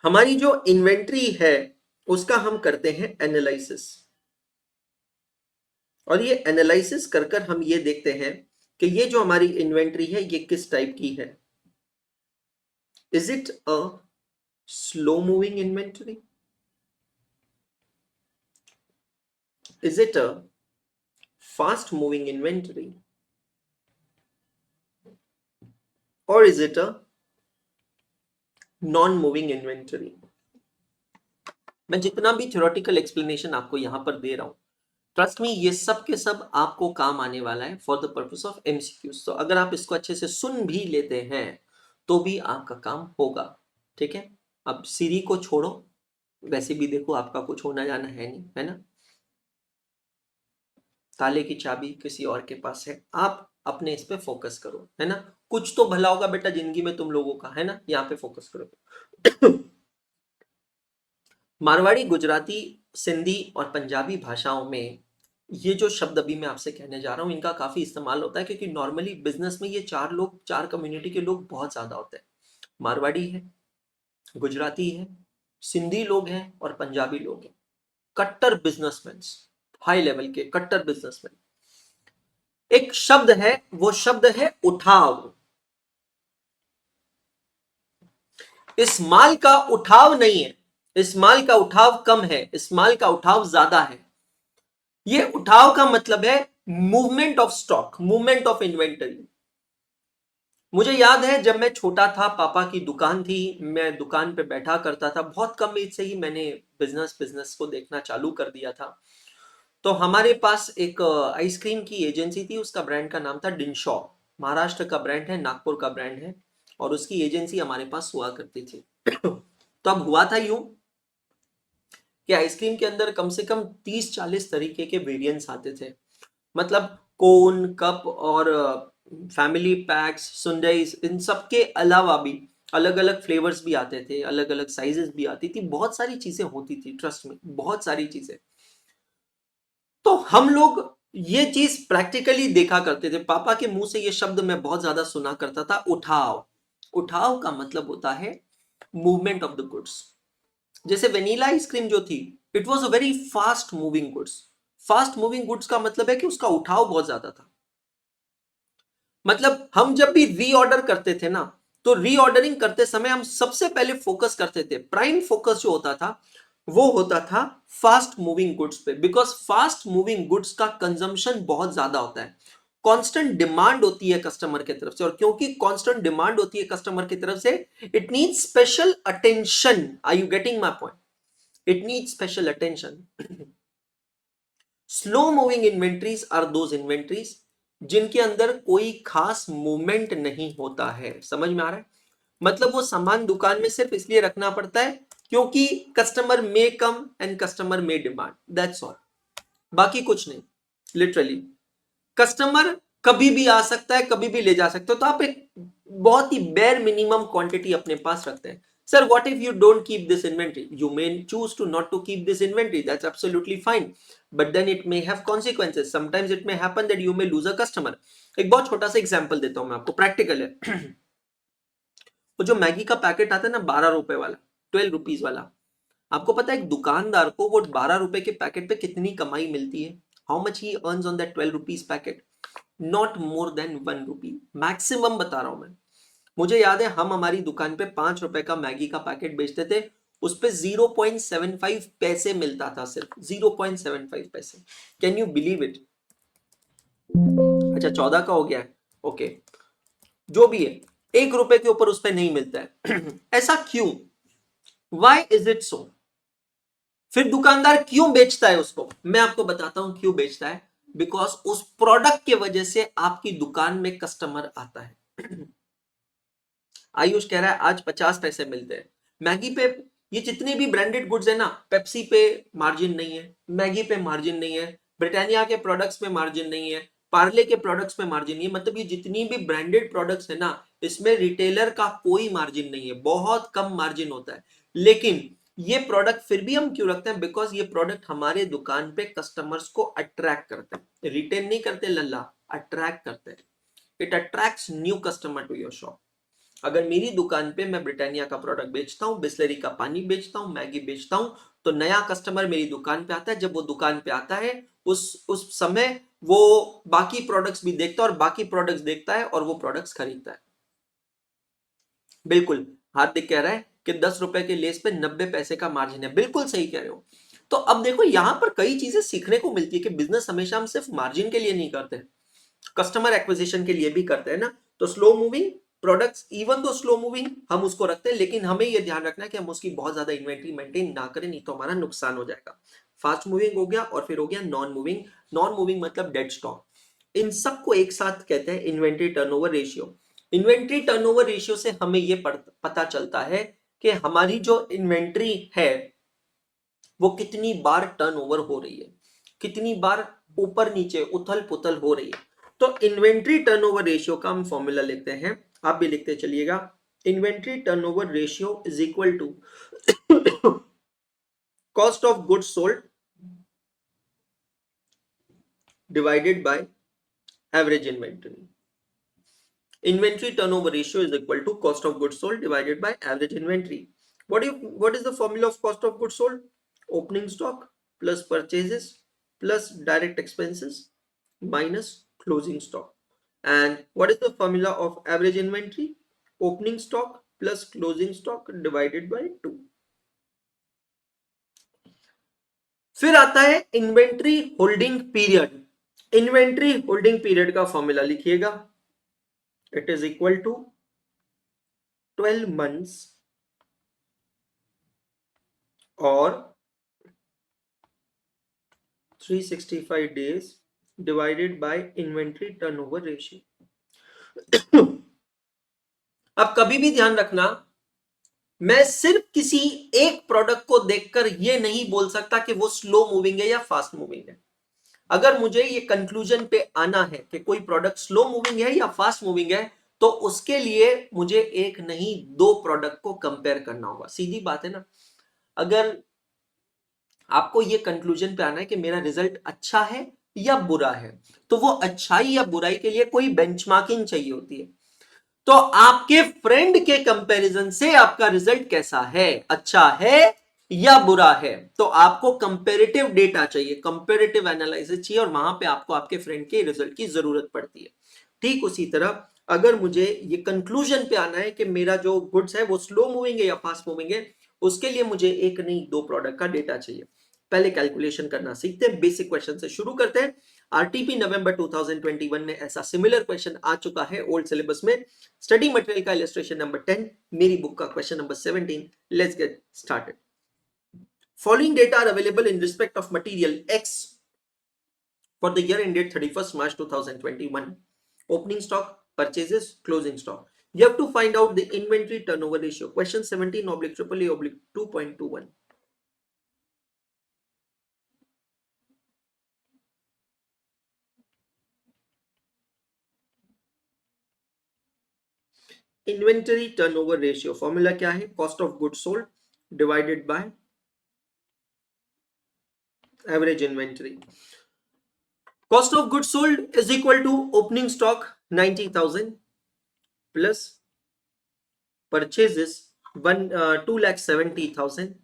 हमारी जो इन्वेंट्री है उसका हम करते हैं एनालिसिस, और ये एनालिसिस कर कर हम ये देखते हैं कि ये जो हमारी इन्वेंट्री है ये किस टाइप की है। Is it a slow moving inventory, Is it a fast moving inventory or is it a non moving inventory? मैं जितना भी थ्योरेटिकल एक्सप्लेनेशन आपको यहां पर दे रहा हूं, ट्रस्ट मी ये सब के सब आपको काम आने वाला है for the purpose of MCQs. तो अगर आप इसको अच्छे से सुन भी लेते हैं तो भी आपका काम होगा, ठीक है। अब सीरी को छोड़ो, वैसे भी देखो आपका कुछ होना जाना है नहीं, है ना। ताले की चाबी किसी और के पास है, आप अपने इस पे फोकस करो, है ना। कुछ तो भला होगा बेटा जिंदगी में तुम लोगों का, है ना, यहाँ पे फोकस करो। मारवाड़ी, गुजराती, सिंधी और पंजाबी भाषाओं में ये जो शब्द अभी मैं आपसे कहने जा रहा हूँ इनका काफी इस्तेमाल होता है, क्योंकि नॉर्मली बिजनेस में ये चार कम्युनिटी के लोग बहुत ज्यादा होते हैं। मारवाड़ी है, गुजराती है, सिंधी लोग हैं और पंजाबी लोग हैं। कट्टर बिजनेसमैन, हाई लेवल के कट्टर बिजनेसमैन। एक शब्द है, वो शब्द है उठाव। इस माल का उठाव नहीं है, इस माल का उठाव कम है, इस माल का उठाव ज्यादा है। ये उठाव का मतलब है movement of stock, movement of inventory. मुझे याद है जब मैं छोटा था, पापा की दुकान थी, मैं दुकान पे बैठा करता था। बहुत कम एज से ही मैंने बिजनेस को देखना चालू कर दिया था। तो हमारे पास एक आइसक्रीम की एजेंसी थी, उसका ब्रांड का नाम था डिनशॉ। महाराष्ट्र का ब्रांड है, नागपुर का ब्रांड है, और उसकी एजेंसी हमारे पास हुआ करती थी। तो अब हुआ था यूं कि आइसक्रीम के अंदर कम से कम 30-40 तरीके के वेरिएंट्स आते थे। मतलब कोन, कप और फैमिली पैक्स, सुंडईस, इन सब के अलावा भी अलग अलग फ्लेवर्स भी आते थे, अलग अलग साइजेस भी आती थी, बहुत सारी चीजें होती थी, ट्रस्ट में बहुत सारी चीजें। तो हम लोग ये चीज प्रैक्टिकली देखा करते थे। पापा के मुंह से ये शब्द मैं बहुत ज्यादा सुना करता था, उठाव। उठाव का मतलब होता है मूवमेंट ऑफ द गुड्स। जैसे वेनिला आइसक्रीम जो थी, it was a very fast moving goods. Fast moving goods का मतलब है कि उसका उठाव बहुत ज्यादा था। मतलब हम जब भी रीऑर्डर करते थे ना, तो रीऑर्डरिंग करते समय हम सबसे पहले फोकस करते थे, प्राइम फोकस जो होता था वो होता था फास्ट मूविंग गुड्स पे, बिकॉज फास्ट मूविंग गुड्स का कंजम्पशन बहुत ज्यादा होता है। कांस्टेंट डिमांड होती है कस्टमर की तरफ से, और क्योंकि कांस्टेंट डिमांड होती है कस्टमर की तरफ से, it needs special attention. Are you getting my point? It needs special attention. Slow moving inventories are those inventories जिनके अंदर कोई खास मूवमेंट नहीं होता है। समझ में आ रहा है? मतलब वो सामान दुकान में सिर्फ इसलिए रखना पड़ता है क्योंकि customer may come and customer may demand, that's all, बाकी कुछ नहीं। लिटरली कस्टमर कभी भी आ सकता है, कभी भी ले जा सकते हो, तो आप एक बहुत ही बेयर मिनिमम क्वांटिटी अपने पास रखते हैं। Sir, what if you don't keep this inventory? You may choose to not to keep this inventory. That's absolutely fine. But then it may have consequences. Sometimes it may happen that you may lose a customer. एक बहुत छोटा सा example देता हूं मैं आपको, practical है। वो जो मैगी का पैकेट आता है ना 12 रुपए वाला, 12 रुपीज वाला, आपको पता है एक दुकानदार को वो 12 रुपए के पैकेट पे कितनी कमाई मिलती है? How much he earns on that 12 rupees packet? Not more than 1 rupee, maximum बता रहा हूं मैं। मुझे याद है हम हमारी दुकान पे 5 रुपए का मैगी का पैकेट बेचते थे, उस पे 0.75 पैसे मिलता था, सिर्फ 0.75 पैसे। Can you believe it? अच्छा 14 का हो गया है, ओके, जो भी है, 1 रुपए के ऊपर उस पे नहीं मिलता है। ऐसा क्यों? Why is it so? फिर दुकानदार क्यों बेचता है उसको? मैं आपको बताता हूं क्यों बेचता है। बिकॉज उस प्रोडक्ट के वजह से आपकी दुकान में कस्टमर आता है। आयुष कह रहा है आज 50 पैसे मिलते हैं मैगी पे। ये जितने भी ब्रांडेड गुड्स है ना, पेप्सी पे मार्जिन नहीं है, मैगी पे मार्जिन नहीं है, ब्रिटानिया के प्रोडक्ट्स में मार्जिन नहीं है, पार्ले के प्रोडक्ट्स में मार्जिन नहीं है। मतलब ये जितनी भी ब्रांडेड प्रोडक्ट्स है ना, इसमें रिटेलर का कोई मार्जिन नहीं है, बहुत कम मार्जिन होता है। लेकिन ये प्रोडक्ट फिर भी हम क्यों रखते हैं? बिकॉज ये प्रोडक्ट हमारे दुकान पे कस्टमर्स को अट्रैक्ट करते हैं, रिटेन नहीं करते लल्ला, अट्रैक्ट करते हैं। It attracts new customer to your shop. अगर मेरी दुकान पे मैं ब्रिटानिया का प्रोडक्ट बेचता हूँ, बिस्लरी का पानी बेचता हूँ, मैगी बेचता हूँ, तो नया कस्टमर मेरी दुकान पे आता है। जब वो दुकान पे आता है उस समय वो बाकी प्रोडक्ट्स भी देखता है, और बाकी प्रोडक्ट्स देखता है और वो प्रोडक्ट्स खरीदता है। बिल्कुल हार्दिक कह रहा है कि 10 रुपए के लेस पे 90 पैसे का मार्जिन है, बिल्कुल सही कह रहे हो। तो अब देखो यहां पर कई चीजें सीखने को मिलती है कि बिजनेस हमेशा हम सिर्फ मार्जिन के लिए नहीं करते, कस्टमर एक्विजिशन के लिए भी करते हैं ना। तो slow moving products, even though slow moving हम उसको रखते हैं, लेकिन हमें यह ध्यान रखना है कि हम उसकी बहुत ज्यादा इन्वेंट्री मेंटेन ना करें, नहीं तो हमारा नुकसान हो जाएगा। फास्ट मूविंग हो गया, और फिर हो गया नॉन मूविंग। नॉन मूविंग मतलब डेड स्टॉक। इन सबको एक साथ कहते हैं inventory turnover ratio. Inventory turnover ratio से हमें यह पता चलता है कि हमारी जो इन्वेंट्री है वो कितनी बार टर्नओवर हो रही है, कितनी बार ऊपर नीचे उथल पुथल हो रही है। तो इन्वेंट्री टर्नओवर रेशियो का हम फॉर्मूला लिखते हैं, आप भी लिखते चलिएगा। Inventory turnover ratio is equal to cost of goods sold divided by average inventory. Inventory turnover ratio is equal to cost of goods sold divided by average inventory. What is the formula of cost of goods sold? Opening stock plus purchases plus direct expenses minus closing stock. And what is the formula of average inventory? Opening stock plus closing stock divided by 2. फिर आता है inventory holding period. Inventory holding period का formula लिखिएगा, it is equal to 12 months और 365 days divided by inventory turnover ratio। अब कभी भी ध्यान रखना, मैं सिर्फ किसी एक प्रोडक्ट को देखकर यह नहीं बोल सकता कि वो स्लो मूविंग है या फास्ट मूविंग है। अगर मुझे ये कंक्लूजन पे आना है कि कोई प्रोडक्ट स्लो मूविंग है या फास्ट मूविंग है, तो उसके लिए मुझे एक नहीं दो प्रोडक्ट को कंपेयर करना होगा। सीधी बात है ना। अगर आपको ये कंक्लूजन पे आना है कि मेरा रिजल्ट अच्छा है या बुरा है, तो वो अच्छाई या बुराई के लिए कोई बेंचमार्किंग चाहिए होती है। तो आपके फ्रेंड के कंपैरिजन से आपका रिजल्ट कैसा है, अच्छा है या बुरा है, तो आपको कंपैरेटिव डेटा चाहिए, कंपैरेटिव एनालिसिस चाहिए, और वहां पे आपको आपके फ्रेंड के रिजल्ट की जरूरत पड़ती है। ठीक उसी तरह अगर मुझे ये कंक्लूजन पे आना है कि मेरा जो गुड्स है वो स्लो मूविंग है या फास्ट मूविंग है, उसके लिए मुझे एक नहीं दो प्रोडक्ट का डेटा चाहिए। पहले कैलकुलेशन करना सीखते हैं, बेसिक क्वेश्चन से शुरू करते हैं। आरटीपी नवंबर 2021 में ऐसा सिमिलर क्वेश्चन आ चुका है ओल्ड सिलेबस में। स्टडी मटेरियल का इलस्ट्रेशन नंबर 10, मेरी बुक का question number 17। Let's get started. Following data are available in respect of material X for the year ended 31st March 2021. Opening stock, purchases, closing stock. You have to find out the inventory turnover ratio. Question 17/2.21. Inventory turnover ratio formula क्या है? Cost of goods sold divided by average inventory. Cost of goods sold is equal to opening stock 90,000 plus purchases 2,70,000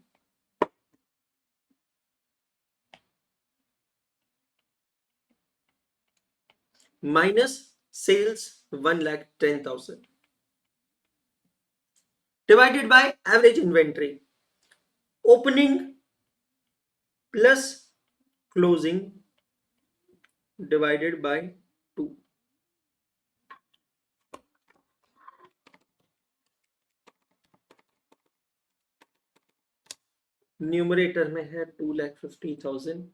minus sales 1,10,000 divided by average inventory, opening plus closing divided by 2। Numerator में है 2,50,000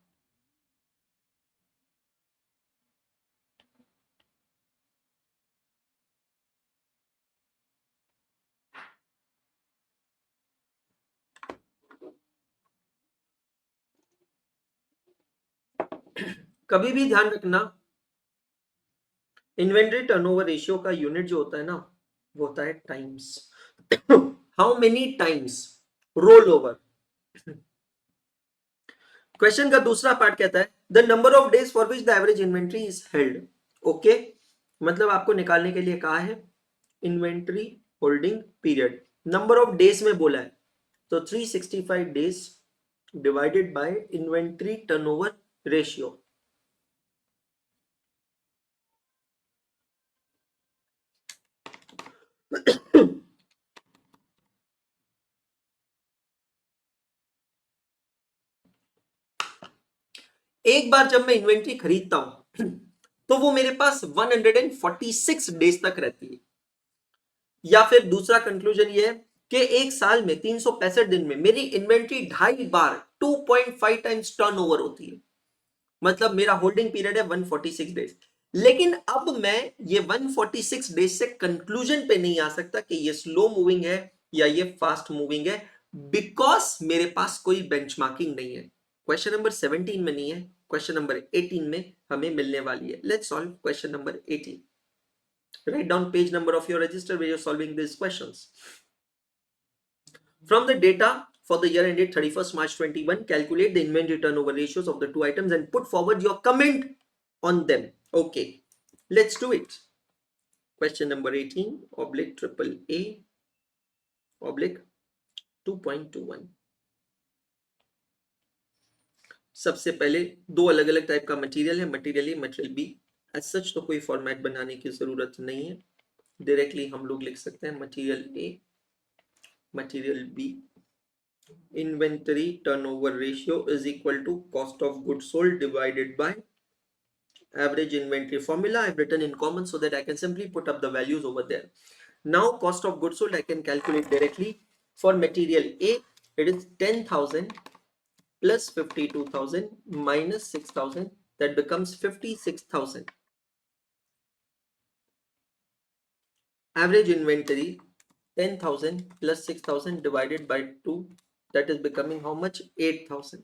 कभी भी ध्यान रखना, inventory turnover ratio का unit जो होता है ना, वो होता है times. How many times roll over. Question का दूसरा पार्ट कहता है the number of days for which the average inventory is held. Okay, मतलब आपको निकालने के लिए कहा है inventory holding period, number of days में बोला है, तो 365 days divided by inventory turnover ratio. एक बार जब मैं इन्वेंट्री खरीदता हूं तो वो मेरे पास 146 डेज तक रहती है। या फिर दूसरा कंक्लूजन ये है कि एक साल में 365 दिन में मेरी इन्वेंट्री 2.5 बार 2.5 टाइम्स टर्नओवर होती है, मतलब मेरा होल्डिंग पीरियड है 146 डेज। लेकिन अब मैं ये 146 डेज से कंक्लूजन पे नहीं आ सकता कि ये स्लो मूविंग है या ये फास्ट मूविंग है, बिकॉज मेरे पास कोई बेंचमार्किंग नहीं है। क्वेश्चन नंबर 17 में नहीं है, क्वेश्चन नंबर 18 में हमें मिलने वाली है। Let's solve question number 18। Write down page number of your register where you're solving these questions. From the data for the year ended 31st March 21, calculate the inventory turnover ratios of the two items and put forward your comment on them. Okay, let's do it. Question number 18 oblique triple A oblique 2.21. सबसे पहले दो अलग अलग type का material है, material A material B. As such तो कोई format बनाने की जरूरत नहीं है, डायरेक्टली हम लोग लिख सकते हैं material A material B. Inventory turnover ratio is equal to cost of goods sold divided by average inventory formula. I've written in common so that I can simply put up the values over there. Now cost of goods sold I can calculate directly. For material A, it is 10,000 plus 52,000 minus 6,000, that becomes 56,000. Average inventory 10,000 plus 6,000 divided by 2, that is becoming how much? 8,000.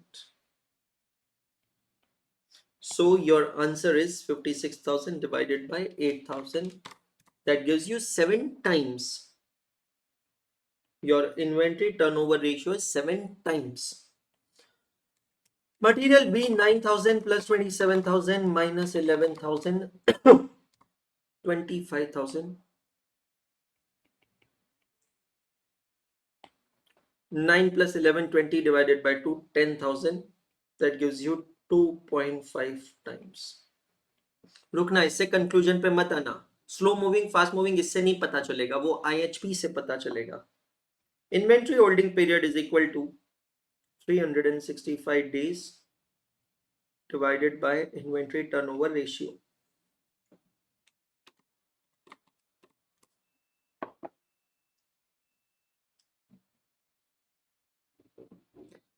So your answer is 56,000 divided by 8,000. That gives you 7 times. Your inventory turnover ratio is 7 times. Material B 9,000 plus 27,000 minus 11,000 25,000. 9 plus 11 20 divided by 2 10,000. That gives you 2.5 times. रुकना, इससे conclusion पे मत आना। Slow moving fast moving इससे नहीं पता चलेगा, वो IHP से पता चलेगा। Inventory holding period is equal to 365 days divided by inventory turnover ratio.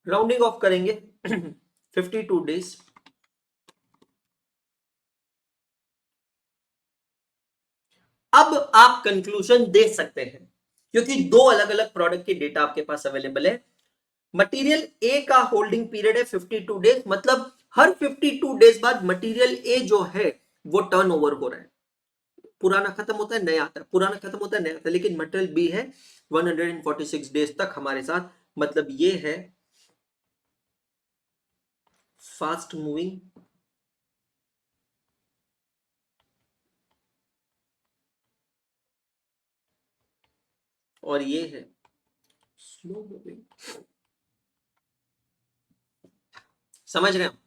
Rounding off करेंगे 52 डेज। अब आप कंक्लूजन दे सकते हैं क्योंकि दो अलग अलग प्रोडक्ट की डेटा आपके पास अवेलेबल है। मटेरियल ए का होल्डिंग पीरियड है 52 डेज, मतलब हर 52 डेज बाद मटेरियल ए जो है वो टर्न ओवर हो रहा है। पुराना खत्म होता है नया आता है, पुराना खत्म होता है नया आता है। लेकिन मटेरियल बी है 146 डेज तक हमारे साथ, मतलब ये है फास्ट मूविंग और ये है स्लो मूविंग। समझ रहे हैं?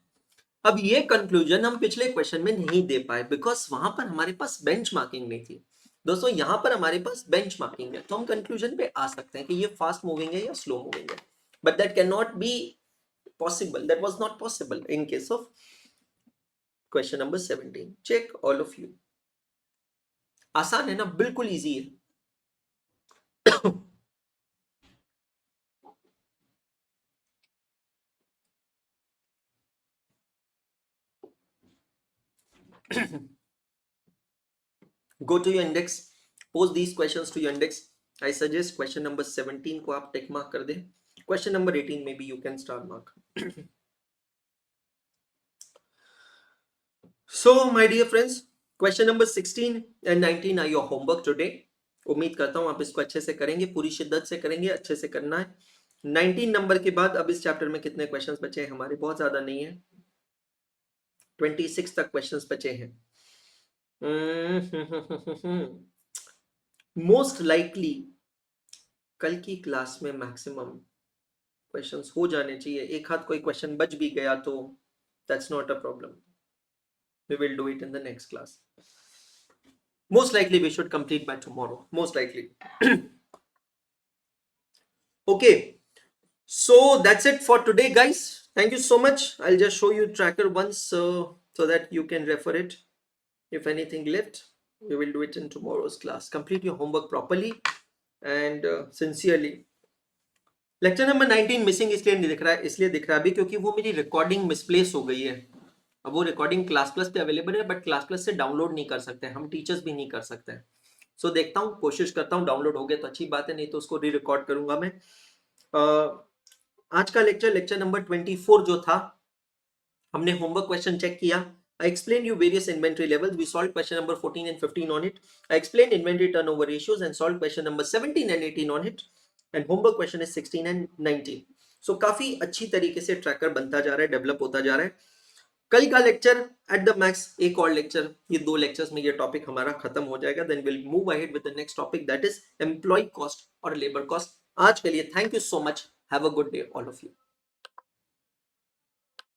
अब ये कंक्लूजन हम पिछले क्वेश्चन में नहीं दे पाए बिकॉज वहां पर हमारे पास बेंचमार्किंग नहीं थी। दोस्तों यहां पर हमारे पास बेंचमार्किंग है तो हम कंक्लूजन पे आ सकते हैं कि ये फास्ट मूविंग है या स्लो मूविंग है, but that can not be possible, that was not possible in case of question number 17। Check all of you. आसान है ना, बिल्कुल इजी है। Go to your index, post these questions to your index. I suggest question number 17 को आप tick mark कर दें। Question number 18 maybe you can star mark. So my dear friends, question number 16 and 19 are your homework today. उम्मीद करता हूं आप इसको अच्छे से करेंगे, पूरी शिद्दत से करेंगे, अच्छे से करना है। 19 नंबर के बाद अब इस चैप्टर में कितने क्वेश्चंस बचे हैं हमारे? बहुत ज्यादा नहीं है, 26 तक क्वेश्चंस बचे हैं। मोस्ट लाइकली कल की क्लास में मैक्सिमम क्वेश्चंस हो जाने चाहिए। एक हाथ कोई क्वेश्चन बच भी गया तो that's not a problem, we will do it in the next class. Most likely we should complete by tomorrow, most likely. Okay, So that's it for today, guys. Thank you so much. I'll just show you tracker once so that you can refer it. If anything left, we will do it in tomorrow's class. Complete your homework properly and sincerely. Lecture number 19 missing इसलिए नहीं दिख रहा है, इसलिए दिख रहा है अभी क्योंकि वो मेरी रिकॉर्डिंग मिसप्लेस हो गई है. अब वो रिकॉर्डिंग क्लास प्लस पे अवेलेबल है, बट क्लास प्लस से डाउनलोड नहीं कर सकते, हम टीचर्स भी नहीं कर सकते हैं. सो देखता हूँ, कोशिश करता हूँ, डाउनलोड हो गया तो अच्छी बात है, नहीं तो उसको री रिकॉर्ड करूंगा मैं. आज का लेक्चर नंबर 24 जो था, हमने होमवर्क क्वेश्चन चेक किया. I explained you various inventory levels. We solved question number 14 and 15 on it. I explained inventory turnover ratios and solved question number 17 and 18 on it. And homework question is 16 and 19. So काफी अच्छी तरीके से tracker बनता जा रहा है, develop होता जा रहा है. कल का लेक्चर एट द मैक्स एक और लेक्चर, ये 2 लेक्चर्स में ये टॉपिक हमारा खत्म हो जाएगा. Then will move ahead with the next topic, that is employ cost और लेबर कॉस्ट. आज के लिए thank you so much. Have a good day all of you.